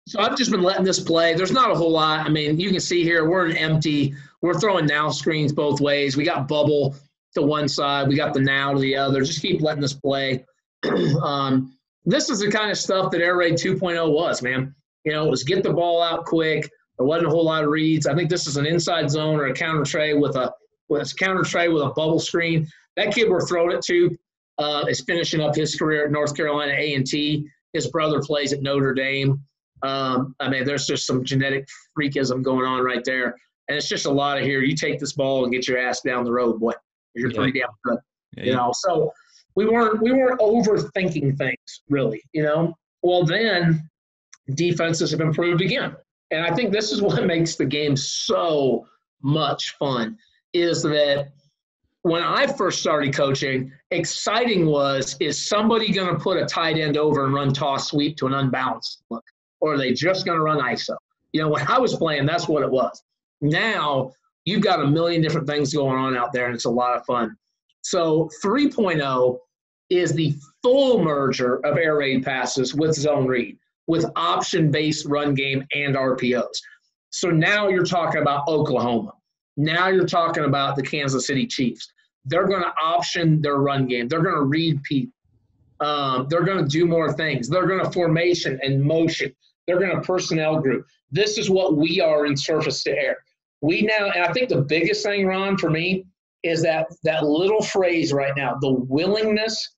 So I've just been letting this play. There's not a whole lot. I mean, you can see here we're in empty. We're throwing now screens both ways. We got bubble to one side. We got the now to the other. Just keep letting this play. This is the kind of stuff that Air Raid 2.0 was, man. It was get the ball out quick. There wasn't a whole lot of reads. I think this is an inside zone or a counter tray with a bubble screen. That kid we're throwing it to is finishing up his career at North Carolina A&T. His brother plays at Notre Dame. There's just some genetic freakism going on right there. And it's just a lot of here. You take this ball and get your ass down the road, boy. You're pretty damn good. Yeah. So we weren't overthinking things, really, Well, then defenses have improved again. And I think this is what makes the game so much fun is that when I first started coaching, exciting is somebody going to put a tight end over and run toss sweep to an unbalanced look? Or are they just going to run ISO? When I was playing, that's what it was. Now you've got a million different things going on out there, and it's a lot of fun. So 3.0 is the full merger of air raid passes with zone read, with option-based run game and RPOs. So now you're talking about Oklahoma. Now you're talking about the Kansas City Chiefs. They're going to option their run game. They're going to read people. They're going to do more things. They're going to formation and motion. They're going to personnel group. This is what we are in surface to air. And I think the biggest thing, Ron, for me, is that little phrase right now, the willingness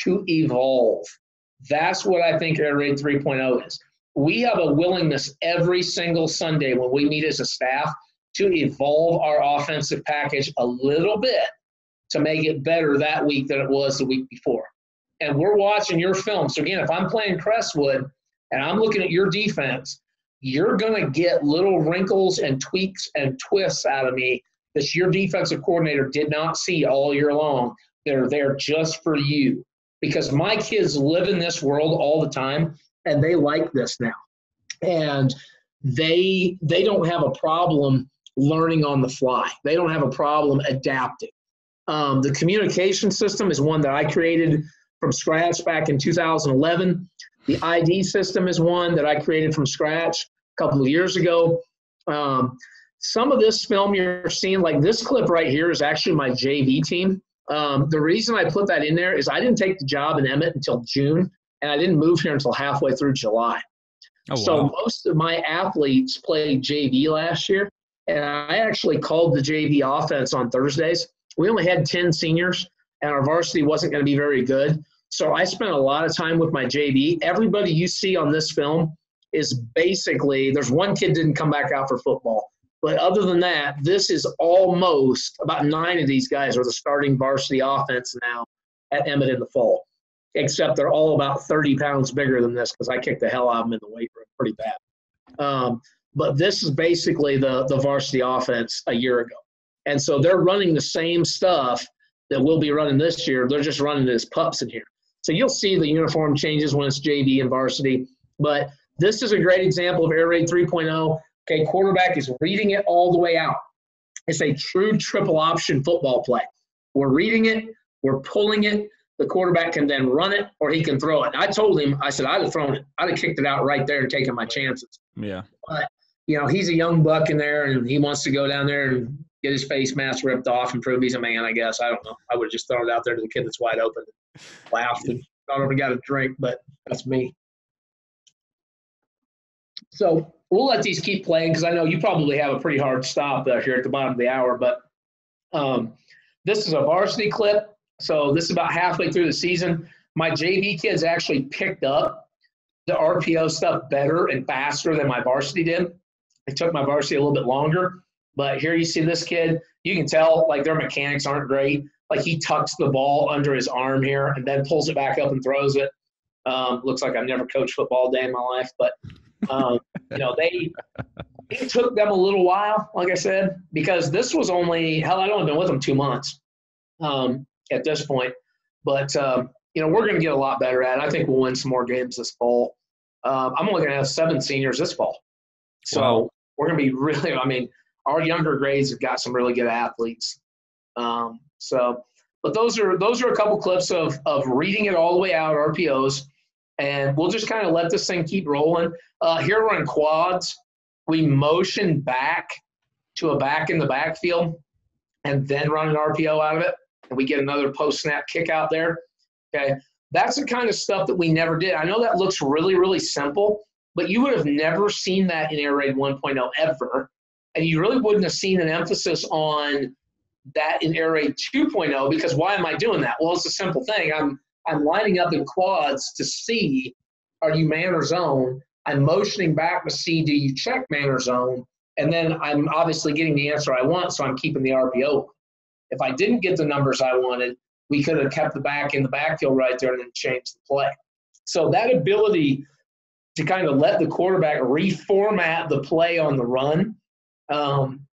to evolve. That's what I think Air Raid 3.0 is. We have a willingness every single Sunday when we meet as a staff to evolve our offensive package a little bit to make it better that week than it was the week before. And we're watching your film. So, again, if I'm playing Crestwood and I'm looking at your defense, you're going to get little wrinkles and tweaks and twists out of me that your defensive coordinator did not see all year long. They're there just for you. Because my kids live in this world all the time, and they like this now. And they don't have a problem learning on the fly. They don't have a problem adapting. The communication system is one that I created from scratch back in 2011. The ID system is one that I created from scratch a couple of years ago. Some of this film you're seeing, like this clip right here, is actually my JV team. The reason I put that in there is I didn't take the job in Emmett until June, and I didn't move here until halfway through July. Oh, wow. So most of my athletes played JV last year, and I actually called the JV offense on Thursdays. We only had 10 seniors, and our varsity wasn't going to be very good. So I spent a lot of time with my JV. Everybody you see on this film is basically – there's one kid didn't come back out for football. But other than that, this is almost about 9 of these guys are the starting varsity offense now at Emmett in the fall, except they're all about 30 pounds bigger than this because I kicked the hell out of them in the weight room pretty bad. But this is basically the varsity offense a year ago. And so they're running the same stuff that we'll be running this year. They're just running it as pups in here. So you'll see the uniform changes when it's JV and varsity. But This is a great example of air raid 3.0. Okay, quarterback is reading it all the way out. It's a true triple option football play. We're reading it, we're pulling it. The quarterback can then run it or he can throw it. And I told him, I said, I'd have thrown it. I'd have kicked it out right there and taken my chances. Yeah. But, he's a young buck in there and he wants to go down there and get his face mask ripped off and prove he's a man, I guess. I don't know. I would have just thrown it out there to the kid that's wide open and laughed and thought we got a drink, but that's me. So we'll let these keep playing because I know you probably have a pretty hard stop here at the bottom of the hour. But this is a varsity clip. So this is about halfway through the season. My JV kids actually picked up the RPO stuff better and faster than my varsity did. It took my varsity a little bit longer. But here you see this kid. You can tell, like, their mechanics aren't great. Like, he tucks the ball under his arm here and then pulls it back up and throws it. Looks like I've never coached football a day in my life. But, it took them a little while, like I said, because this was only – hell, I'd only been with them 2 months at this point. But, we're going to get a lot better at it. I think we'll win some more games this fall. I'm only going to have 7 seniors this fall. So we're going to be really – our younger grades have got some really good athletes. But those are a couple clips of reading it all the way out, RPOs, and we'll just kind of let this thing keep rolling. Here we're in quads. We motion back to a back in the backfield and then run an RPO out of it, and we get another post-snap kick out there. Okay, that's the kind of stuff that we never did. I know that looks really, really simple, but you would have never seen that in Air Raid 1.0 ever. And you really wouldn't have seen an emphasis on that in Air Raid 2.0 because why am I doing that? Well, it's a simple thing. I'm lining up in quads to see, are you man or zone? I'm motioning back to see, do you check man or zone? And then I'm obviously getting the answer I want, so I'm keeping the RPO. If I didn't get the numbers I wanted, we could have kept the back in the backfield right there and then changed the play. So that ability to kind of let the quarterback reformat the play on the run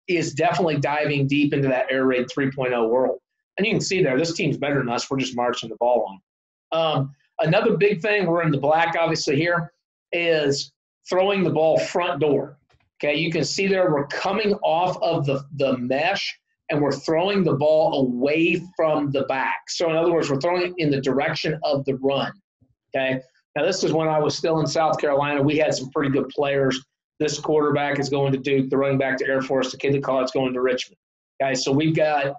is definitely diving deep into that Air Raid 3.0 world. And you can see there, this team's better than us. We're just marching the ball on. Another big thing, we're in the black obviously here, is throwing the ball front door. Okay, you can see there we're coming off of the mesh and we're throwing the ball away from the back. So in other words, we're throwing it in the direction of the run. Okay, now this is when I was still in South Carolina. We had some pretty good players. This quarterback is going to Duke, the running back to Air Force, the kid that college's going to Richmond. Okay, so we got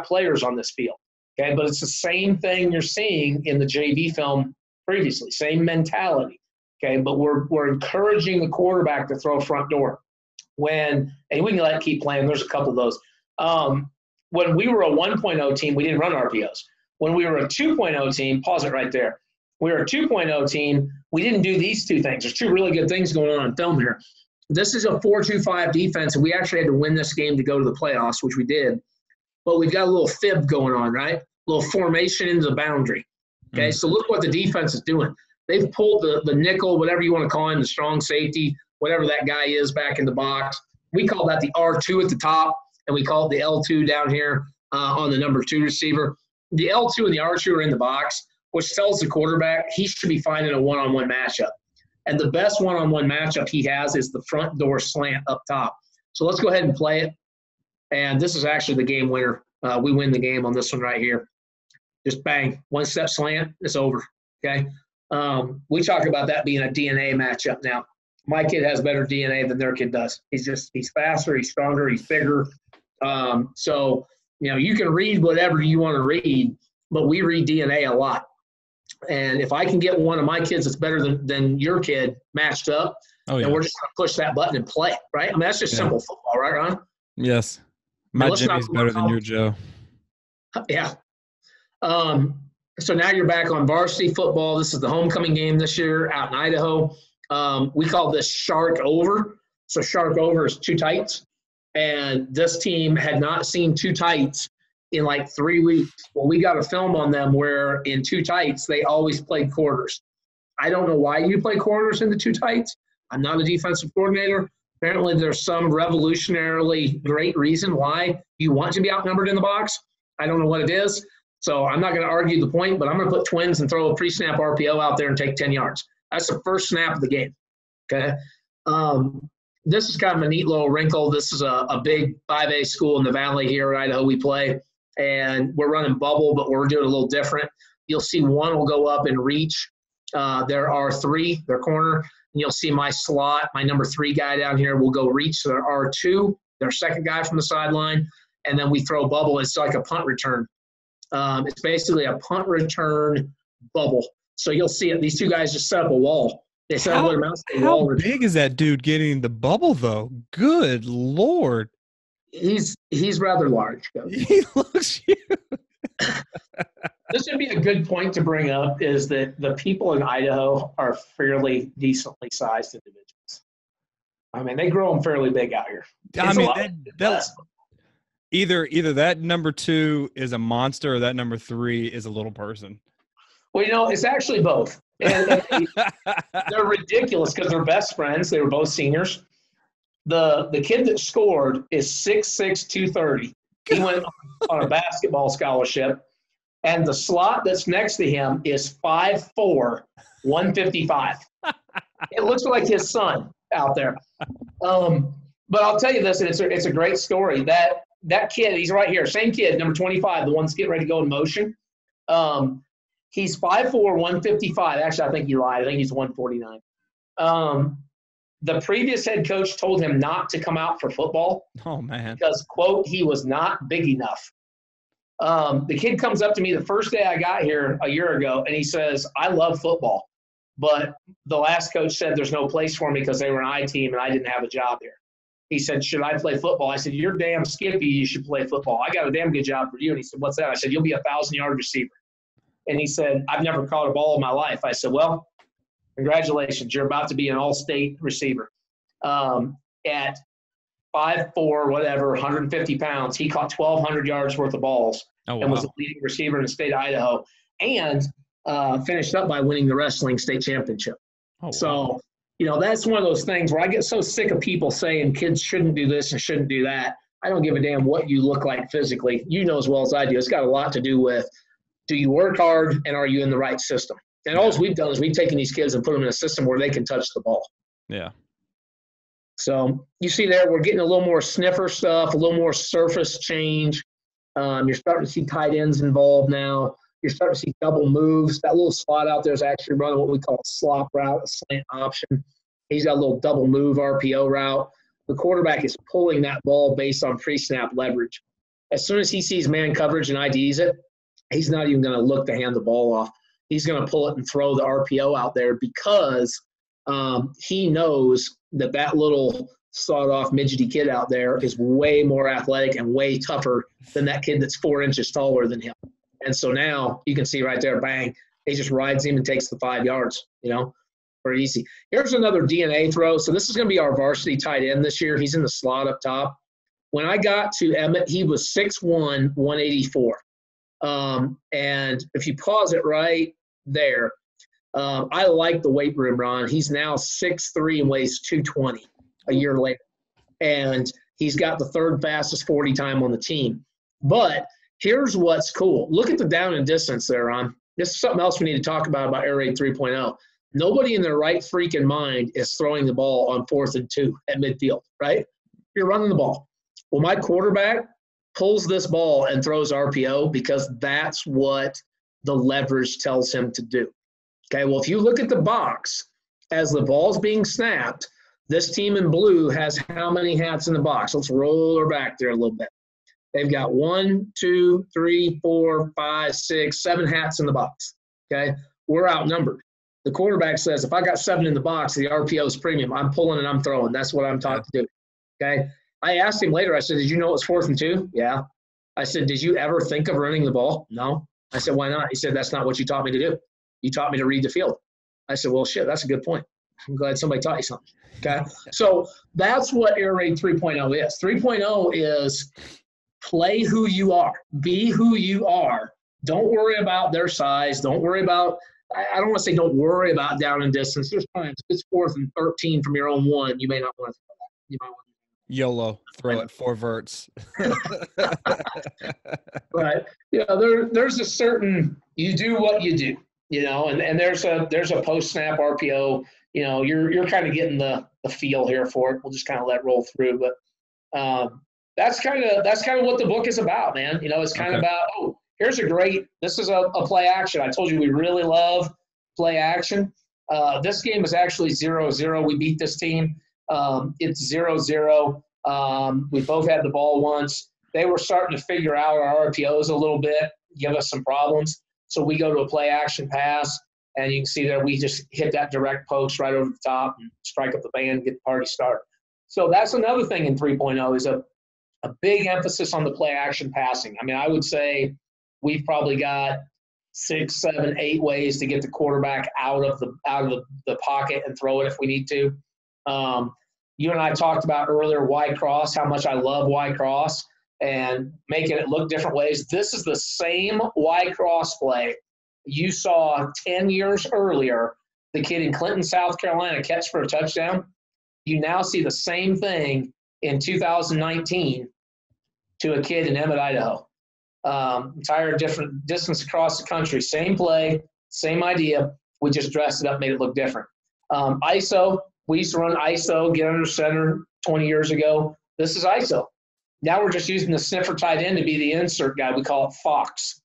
players on this field. Okay, but it's the same thing you're seeing in the JV film previously, same mentality. Okay, but we're encouraging the quarterback to throw front door. And we can let it keep playing. There's a couple of those. When we were a 1.0 team, we didn't run RPOs. When we were a 2.0 team, pause it right there. We were a 2.0 team. We didn't do these two things. There's two really good things going on film here. This is a 4-2-5 defense, and we actually had to win this game to go to the playoffs, which we did. But we've got a little fib going on, right? A little formation into the boundary. Okay, so look what the defense is doing. They've pulled the nickel, whatever you want to call him, the strong safety, whatever that guy is back in the box. We call that the R2 at the top, and we call it the L2 down here on the number 2 receiver. The L2 and the R2 are in the box, which tells the quarterback he should be finding a one-on-one matchup. And the best one-on-one matchup he has is the front door slant up top. So let's go ahead and play it. And this is actually the game winner. We win the game on this one right here. Just bang, one-step slant, it's over, okay? We talk about that being a DNA matchup now. My kid has better DNA than their kid does. He's faster, he's stronger, he's bigger. So, you can read whatever you want to read, but we read DNA a lot. And if I can get one of my kids that's better than your kid matched up, then we're just going to push that button and play, right? I mean, that's just simple football, right, Ron? Yes. My Jimmy's better than your Joe. Yeah. So now you're back on varsity football. This is the homecoming game this year out in Idaho. We call this Shark Over. So Shark Over is 2 tights. And this team had not seen 2 tights in like 3 weeks. Well, we got a film on them where in 2 tights, they always played quarters. I don't know why you play quarters in the 2 tights. I'm not a defensive coordinator. Apparently there's some revolutionarily great reason why you want to be outnumbered in the box. I don't know what it is. So I'm not going to argue the point, but I'm going to put twins and throw a pre-snap RPO out there and take 10 yards. That's the first snap of the game. Okay. This is kind of a neat little wrinkle. This is a big 5A school in the valley here in Idaho we play, and we're running bubble, but we're doing a little different. You'll see one will go up and reach. There are three, their corner, and you'll see my slot, my number 3 guy down here will go reach. So there are 2, their second guy from the sideline, and then we throw bubble. It's like a punt return. It's basically a punt return bubble. So you'll see it. These 2 guys just set up a wall. They set up a wall. How big is that dude getting the bubble, though? Good Lord. He's rather large. He looks huge. This would be a good point to bring up is that the people in Idaho are fairly decently sized individuals. I mean, they grow them fairly big out here. I mean, either that number 2 is a monster or that number 3 is a little person. Well, it's actually both. And they're ridiculous because they're best friends. They were both seniors. The kid that scored is 6'6", 230. He went on a basketball scholarship. And the slot that's next to him is 5'4", 155. It looks like his son out there. But I'll tell you this, and it's a great story. That kid, he's right here, same kid, number 25, the one that's getting ready to go in motion. He's 5'4", 155. Actually, I think you lied. I think he's 149. The previous head coach told him not to come out for football. Oh, man. Because, quote, he was not big enough. The kid comes up to me the first day I got here a year ago, and he says, I love football, but the last coach said there's no place for me because they were an I team and I didn't have a job here. He said, should I play football? I said, you're damn skippy. You should play football. I got a damn good job for you. And he said, what's that? I said, you'll be a 1,000-yard receiver. And he said, I've never caught a ball in my life. I said, well, congratulations. You're about to be an all-state receiver. At 5'4", whatever, 150 pounds, he caught 1,200 yards worth of balls and was the leading receiver in the state of Idaho and finished up by winning the wrestling state championship. Oh, wow. So, that's one of those things where I get so sick of people saying kids shouldn't do this and shouldn't do that. I don't give a damn what you look like physically. You know as well as I do. It's got a lot to do with, do you work hard and are you in the right system? And all we've done is we've taken these kids and put them in a system where they can touch the ball. Yeah. So you see there, we're getting a little more sniffer stuff, a little more surface change. You're starting to see tight ends involved now. You're starting to see double moves. That little slot out there is actually running what we call a slop route, a slant option. He's got a little double move RPO route. The quarterback is pulling that ball based on pre-snap leverage. As soon as he sees man coverage and IDs it, he's not even going to look to hand the ball off. He's going to pull it and throw the RPO out there because he knows that little sawed-off midgety kid out there is way more athletic and way tougher than that kid that's 4 inches taller than him. And so now you can see right there, bang, he just rides him and takes the 5 yards, pretty easy. Here's another DNA throw. So this is going to be our varsity tight end this year. He's in the slot up top. When I got to Emmett, he was 6'1", 184. And if you pause it right there, I like the weight room, Ron. He's now 6'3" and weighs 220 a year later. And he's got the 3rd fastest 40 time on the team. But here's what's cool. Look at the down and distance there, Ron. This is something else we need to talk about Air Raid 3.0. Nobody in their right freaking mind is throwing the ball on 4th and 2 at midfield, right? You're running the ball. Well, my quarterback pulls this ball and throws RPO because that's what the leverage tells him to do. Okay, well, if you look at the box, as the ball's being snapped, this team in blue has how many hats in the box? Let's roll her back there a little bit. They've got 1, 2, 3, 4, 5, 6, 7 hats in the box. Okay, we're outnumbered. The quarterback says, if I got 7 in the box, the RPO is premium. I'm pulling and I'm throwing. That's what I'm taught to do. Okay, I asked him later, I said, did you know it was 4th and 2? Yeah. I said, did you ever think of running the ball? No. I said, why not? He said, that's not what you taught me to do. You taught me to read the field. I said, well, shit, that's a good point. I'm glad somebody taught you something. Okay. So that's what Air Raid 3.0 is. 3.0 is play who you are. Be who you are. Don't worry about their size. Don't worry about – I don't want to say don't worry about down and distance. There's times if it's 4th and 13 from your own 1, you may not want to throw that. You might want to YOLO, throw it 4 verts. But there's a certain you do what you do, and there's a post snap RPO. you're kind of getting the feel here for it. We'll just kind of let it roll through. But that's kind of what the book is about, man. It's kind of about, this is a play action. I told you we really love play action. This game is actually 0-0. We beat this team. It's 0-0. We both had the ball once. They were starting to figure out our RPOs a little bit, give us some problems. So we go to a play action pass, and you can see that we just hit that direct post right over the top and strike up the band, get the party started. So that's another thing in 3.0 is a big emphasis on the play action passing. I mean, I would say we've probably got 6, 7, 8 ways to get the quarterback out of the pocket and throw it if we need to. You and I talked about earlier Y cross, how much I love Y cross and making it look different ways. This is the same Y cross play you saw 10 years earlier, the kid in Clinton, South Carolina catch for a touchdown. You now see the same thing in 2019 to a kid in Emmett, Idaho. Entire different distance across the country. Same play, same idea. We just dressed it up, made it look different. ISO, we used to run ISO, get under center 20 years ago. This is ISO. Now we're just using the sniffer tight end to be the insert guy. We call it Fox.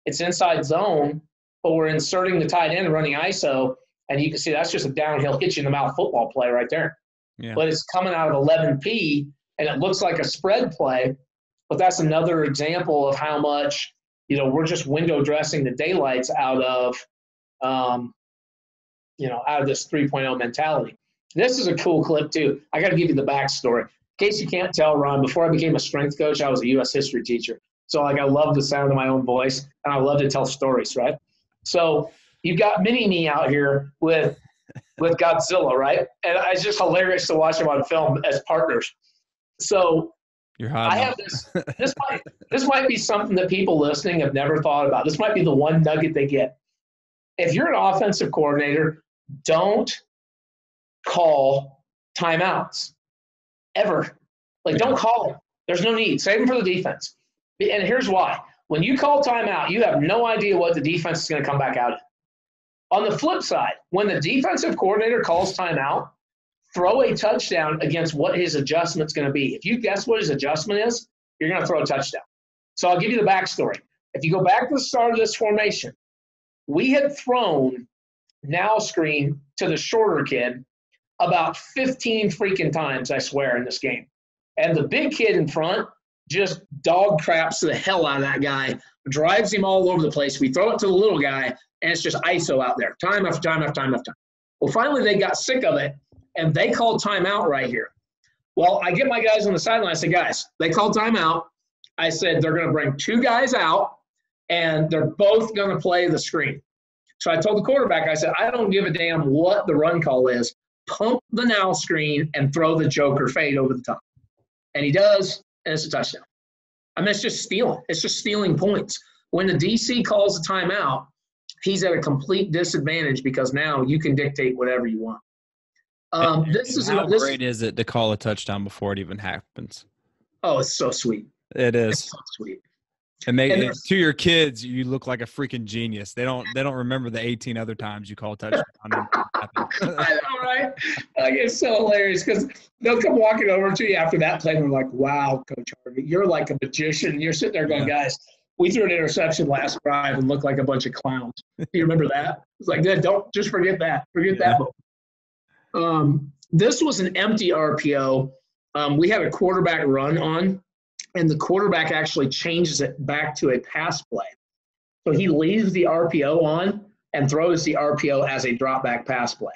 It's inside zone, but we're inserting the tight end and running ISO, and you can see that's just a downhill hit you in the mouth football play right there. Yeah. But it's coming out of 11P, and it looks like a spread play, but that's another example of how much, we're just window dressing the daylights out of this 3.0 mentality. This is a cool clip too. I got to give you the backstory. In case you can't tell, Ron, before I became a strength coach, I was a U.S. history teacher. So I love the sound of my own voice, and I love to tell stories, right? So you've got Mini-Me out here with Godzilla, right? And it's just hilarious to watch them on film as partners. So you're hot. I have this. This might be something that people listening have never thought about. This might be the one nugget they get. If you're an offensive coordinator, don't call timeouts ever. Don't call them. There's no need. Save them for the defense. And here's why. When you call timeout, you have no idea what the defense is going to come back out of. On the flip side, when the defensive coordinator calls timeout, throw a touchdown against what his adjustment's going to be. If you guess what his adjustment is, you're going to throw a touchdown. So I'll give you the backstory. If you go back to the start of this formation, we had thrown now screen to the shorter kid about 15 freaking times, I swear, in this game. And the big kid in front just dog craps the hell out of that guy, drives him all over the place. We throw it to the little guy, and it's just ISO out there, time after time after time after time. Well, finally they got sick of it, and they called timeout right here. Well, I get my guys on the sideline. I said, guys, they called timeout. I said, they're going to bring 2 guys out, and they're both going to play the screen. So I told the quarterback, I said, I don't give a damn what the run call is. Pump the now screen and throw the joker fade over the top. And he does, and it's a touchdown. I mean, it's just stealing. It's just stealing points. When the DC calls a timeout, he's at a complete disadvantage because now you can dictate whatever you want. How great is it to call a touchdown before it even happens? Oh, it's so sweet. It is. It's so sweet. And to your kids, you look like a freaking genius. They don't remember the 18 other times you call a touchdown. I know, right? It's so hilarious because they'll come walking over to you after that play and they're like, wow, Coach Hargitt, you're like a magician. You're sitting there going, guys, we threw an interception last drive and looked like a bunch of clowns. Do you remember that? It's like, don't just forget that. Forget that. This was an empty RPO. We had a quarterback run on, and the quarterback actually changes it back to a pass play. So he leaves the RPO on and throws the RPO as a drop back pass play.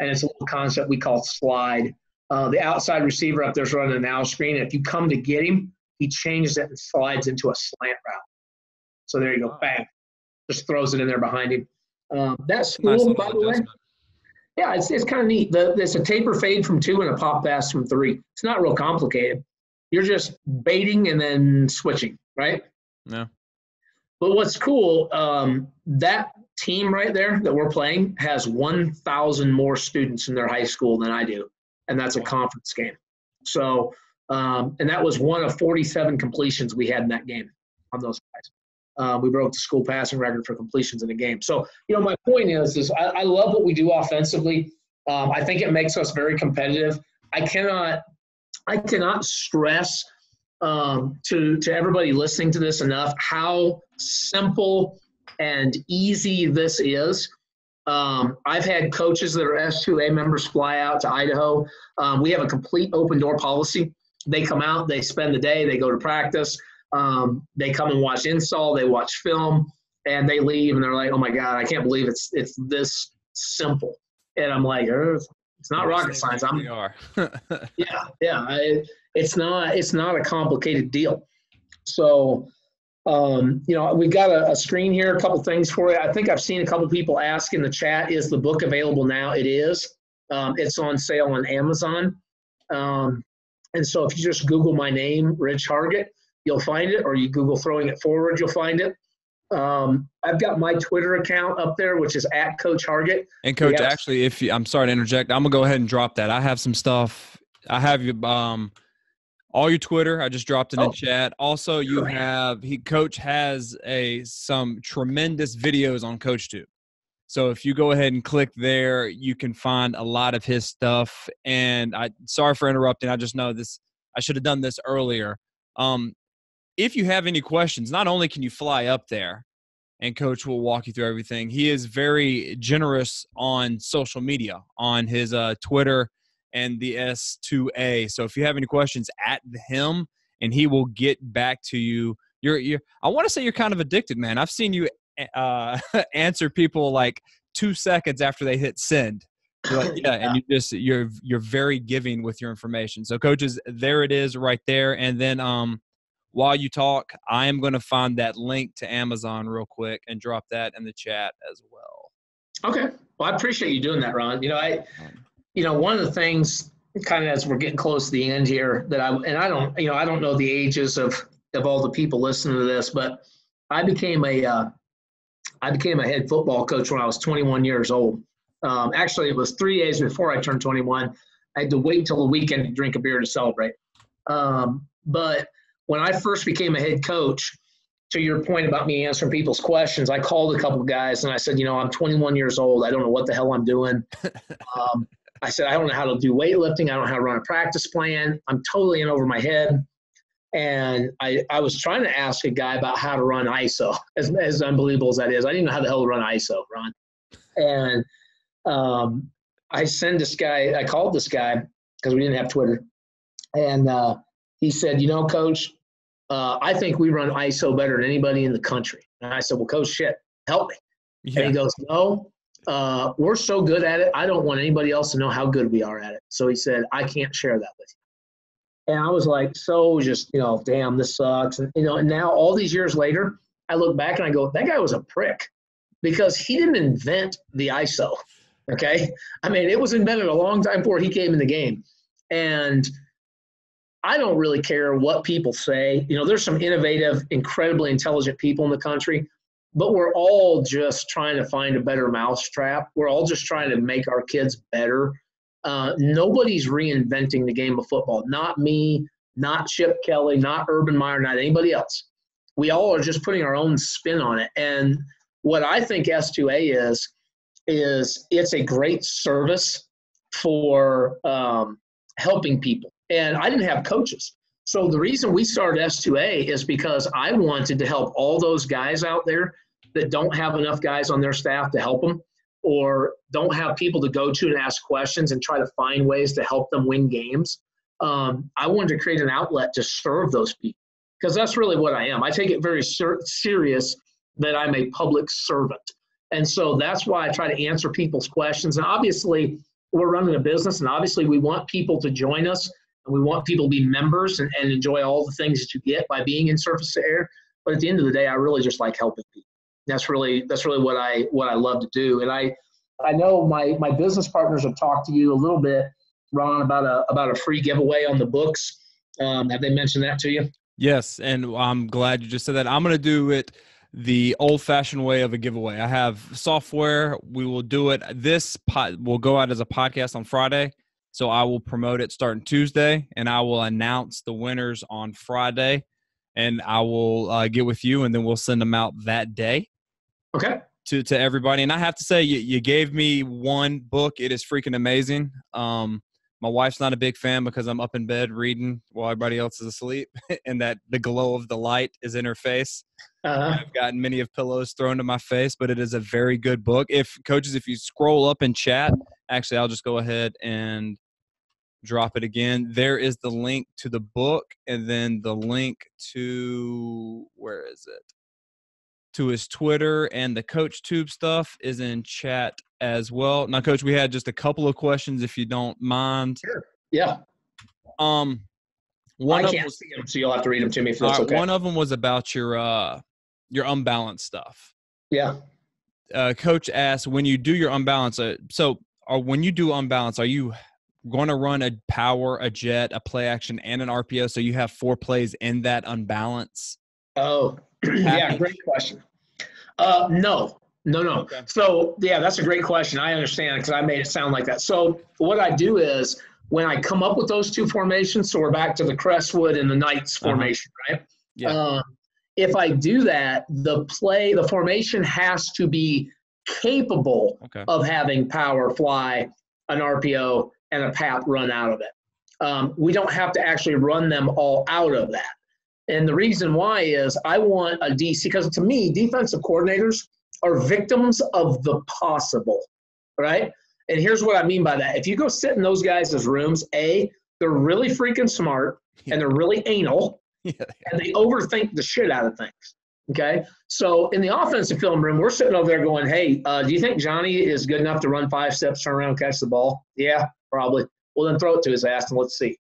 And it's a little concept we call slide. The outside receiver up there's running a now screen. And if you come to get him, he changes it and slides into a slant route. So there you go. Bang. Just throws it in there behind him. That's cool, by the way. Yeah, it's kind of neat. It's a taper fade from 2 and a pop pass from 3. It's not real complicated. You're just baiting and then switching, right? No. But what's cool, that team right there that we're playing has 1,000 more students in their high school than I do, and that's a conference game. So, and that was one of 47 completions we had in that game on those guys. We broke the school passing record for completions in a game. So, my point is I love what we do offensively. I think it makes us very competitive. I cannot stress to everybody listening to this enough how simple and easy this is. I've had coaches that are S2A members fly out to Idaho. We have a complete open door policy. They come out, they spend the day, they go to practice. They come and watch install, they watch film, and they leave, and they're like, oh, my God, I can't believe it's this simple. And I'm like, it's not rocket science. We are. It's not a complicated deal. So, we've got a screen here, a couple things for you. I think I've seen a couple people ask in the chat, is the book available now? It is. It's on sale on Amazon. And so if you just Google my name, Rich Hargitt, you'll find it, or you Google Throwing It Forward, you'll find it. I've got my Twitter account up there, which is @Coach Hargitt. And Coach, actually, I'm sorry to interject, I'm gonna go ahead and drop that. I have some stuff. I have all your Twitter. I just dropped it in chat. Also, Coach has some tremendous videos on CoachTube. So if you go ahead and click there, you can find a lot of his stuff. And sorry for interrupting. I just know this. I should have done this earlier. If you have any questions, not only can you fly up there and Coach will walk you through everything, he is very generous on social media, on his Twitter and the S2A. So if you have any questions, at him, and he will get back to you. I want to say you're kind of addicted, man. I've seen you answer people like 2 seconds after they hit send. You're like, and you're very giving with your information. So coaches, there it is right there. And then while you talk, I am going to find that link to Amazon real quick and drop that in the chat as well. Okay. Well, I appreciate you doing that, Ron. One of the things, kind of as we're getting close to the end here, that I don't know the ages of all the people listening to this, but I became a head football coach when I was 21 years old. Actually, it was 3 days before I turned 21. I had to wait until the weekend to drink a beer to celebrate. But when I first became a head coach, to your point about me answering people's questions, I called a couple of guys and I said, I'm 21 years old. I don't know what the hell I'm doing. I said, I don't know how to do weightlifting. I don't know how to run a practice plan. I'm totally in over my head. And I was trying to ask a guy about how to run ISO, as unbelievable as that is. I didn't know how the hell to run ISO, Ron. And I called this guy because we didn't have Twitter. And he said, Coach, I think we run ISO better than anybody in the country. And I said, well, Coach, shit, help me. Yeah. And he goes, no, we're so good at it, I don't want anybody else to know how good we are at it. So he said, I can't share that with you. And I was like, damn, this sucks. And, and now all these years later, I look back and I go, that guy was a prick because he didn't invent the ISO. Okay. I mean, it was invented a long time before he came in the game. And I don't really care what people say. There's some innovative, incredibly intelligent people in the country, but we're all just trying to find a better mousetrap. We're all just trying to make our kids better. Nobody's reinventing the game of football. Not me, not Chip Kelly, not Urban Meyer, not anybody else. We all are just putting our own spin on it. And what I think S2A is it's a great service for helping people. And I didn't have coaches. So the reason we started S2A is because I wanted to help all those guys out there that don't have enough guys on their staff to help them, or don't have people to go to and ask questions and try to find ways to help them win games. I wanted to create an outlet to serve those people, because that's really what I am. I take it very serious that I'm a public servant. And so that's why I try to answer people's questions. And obviously, we're running a business, and obviously we want people to join us, and we want people to be members and enjoy all the things that you get by being in surface to air. But at the end of the day, I really just like helping people. That's really what I love to do. And I know my business partners have talked to you a little bit, Ron, about a free giveaway on the books. Have they mentioned that to you? Yes, and I'm glad you just said that. I'm going to do it the old-fashioned way of a giveaway. I have software. We will do it. This will go out as a podcast on Friday, so I will promote it starting Tuesday, and I will announce the winners on Friday, and I will get with you, and then we'll send them out that day. Okay. to everybody. And I have to say, you gave me one book. It is freaking amazing. My wife's not a big fan because I'm up in bed reading while everybody else is asleep, and that the glow of the light is in her face. I've gotten many of pillows thrown to my face, but it is a very good book. If you scroll up in chat, actually, I'll just go ahead and drop it again. There is the link to the book, and then the link to, where is it? To his Twitter, and the Coach Tube stuff is in chat as well. Now, Coach, we had just a couple of questions, if you don't mind. Sure. Yeah. I can't see them, so you'll have to read them to me if that's okay. One of them was about your unbalanced stuff. Yeah. Coach asked, when you do your unbalance, when you do unbalance, are you going to run a power, a jet, a play action, and an RPO, so you have 4 plays in that unbalance? Oh, yeah, great question. No. Okay. So, yeah, that's a great question. I understand because I made it sound like that. So what I do is when I come up with those 2 formations, so we're back to the Crestwood and the Knights formation, right? Yeah. If I do that, the formation has to be capable of having power, fly, an RPO, and a PAP run out of it. We don't have to actually run them all out of that. And the reason why is I want a DC, because to me, defensive coordinators are victims of the possible, right? And here's what I mean by that. If you go sit in those guys' rooms, they're really freaking smart, and they're really anal, and they overthink the shit out of things, okay? So in the offensive film room, we're sitting over there going, hey, do you think Johnny is good enough to run 5 steps, turn around, catch the ball? Yeah, probably. Well, then throw it to his ass, and let's see.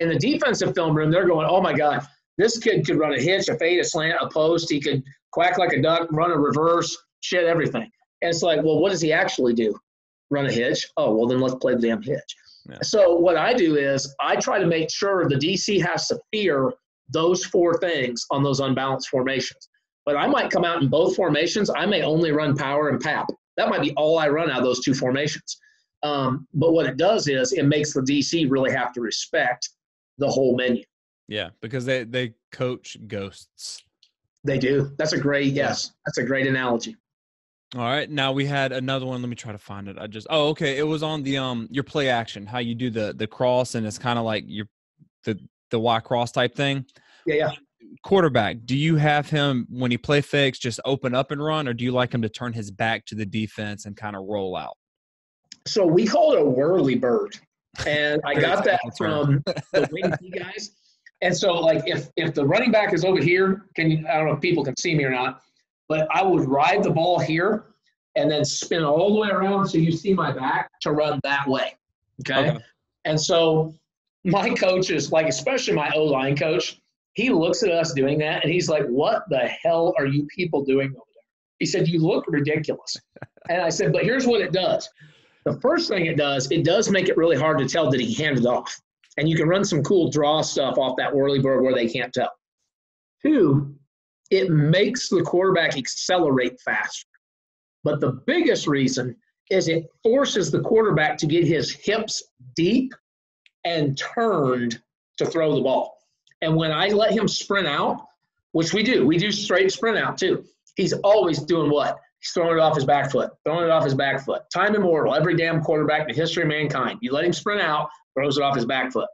In the defensive film room, they're going, oh, my God. This kid could run a hitch, a fade, a slant, a post. He could quack like a duck, run a reverse, shit, everything. And it's like, well, what does he actually do? Run a hitch? Oh, well, then let's play the damn hitch. Yeah. So what I do is I try to make sure the DC has to fear those 4 things on those unbalanced formations. But I might come out in both formations. I may only run power and PAP. That might be all I run out of those 2 formations. But what it does is it makes the DC really have to respect the whole menu. Yeah, because they coach ghosts. They do. That's a great analogy. All right. Now we had another one. Let me try to find it. It was on the your play action, how you do the cross, and it's kind of like the Y cross type thing. Yeah. Quarterback, do you have him when he play fakes just open up and run, or do you like him to turn his back to the defense and kind of roll out? So we call it a Whirlybird, and I got that from the wing guys. And so, like, if the running back is over here, I don't know if people can see me or not, but I would ride the ball here and then spin all the way around so you see my back to run that way, okay? And so my coaches, like especially my O-line coach, he looks at us doing that, and he's like, what the hell are you people doing over there? He said, you look ridiculous. And I said, but here's what it does. The first thing it does make it really hard to tell that he handed off. And you can run some cool draw stuff off that Whirlybird where they can't tell. 2, it makes the quarterback accelerate faster. But the biggest reason is it forces the quarterback to get his hips deep and turned to throw the ball. And when I let him sprint out, which we do straight sprint out too, he's always doing what? He's throwing it off his back foot, Time immortal, every damn quarterback in the history of mankind. You let him sprint out, throws it off his back foot.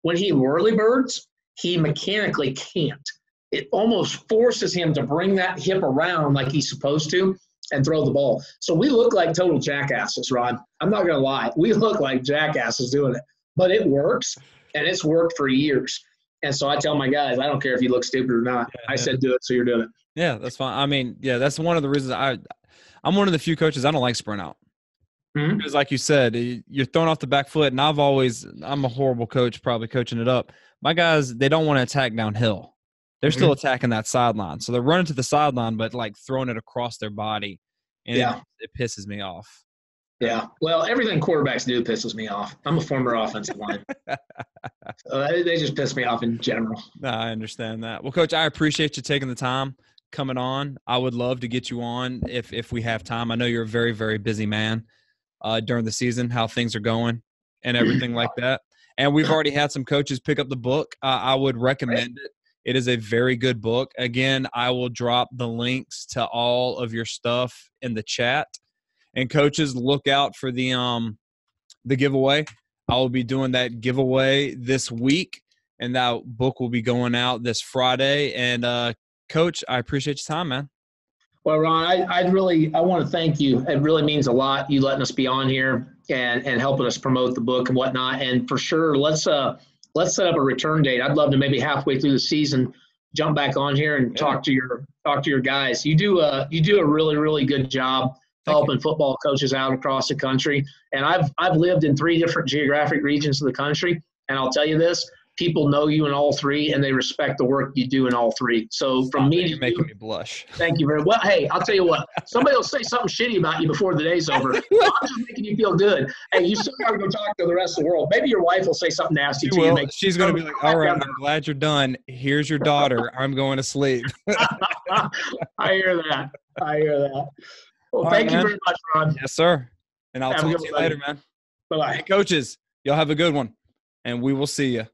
When he Whirlybirds, he mechanically can't. It almost forces him to bring that hip around like he's supposed to and throw the ball. So we look like total jackasses, Rod. I'm not going to lie. We look like jackasses doing it. But it works, and it's worked for years. And so I tell my guys, I don't care if you look stupid or not. I said do it, so you're doing it. Yeah, that's fine. I mean, that's one of the reasons I'm one of the few coaches I don't like sprint out. Mm-hmm. Because like you said, you're throwing off the back foot, and I'm a horrible coach, probably coaching it up. My guys, they don't want to attack downhill. They're still attacking that sideline. So they're running to the sideline, but like throwing it across their body. And it pisses me off. Yeah. Well, everything quarterbacks do pisses me off. I'm a former offensive line. So they just piss me off in general. No, I understand that. Well, Coach, I appreciate you taking the time coming on. I would love to get you on if we have time. I know you're a very, very busy man during the season, how things are going and everything like that. And we've already had some coaches pick up the book. I would recommend it. It is a very good book. Again, I will drop the links to all of your stuff in the chat. And coaches, look out for the giveaway. I will be doing that giveaway this week, and that book will be going out this Friday. And Coach, I appreciate your time, man. Well, Ron, I want to thank you. It really means a lot, you letting us be on here and helping us promote the book and whatnot. And for sure, let's set up a return date. I'd love to maybe halfway through the season jump back on here and talk to your guys. You do a really, really good job helping football coaches out across the country. And I've lived in 3 different geographic regions of the country, and I'll tell you this. People know you in all 3, and they respect the work you do in all 3. So from me to you, making me blush. Thank you very much. Hey, I'll tell you what. Somebody will say something shitty about you before the day's over. I'm just making you feel good. Hey, you still got to go talk to the rest of the world. Maybe your wife will say something nasty to you. She's going to be like, all right, I'm glad you're done. Here's your daughter. I'm going to sleep. I hear that. Well, thank you very much, Ron. Yes, sir. And I'll talk to you later, man. Bye-bye. Hey, coaches, y'all have a good one, and we will see you.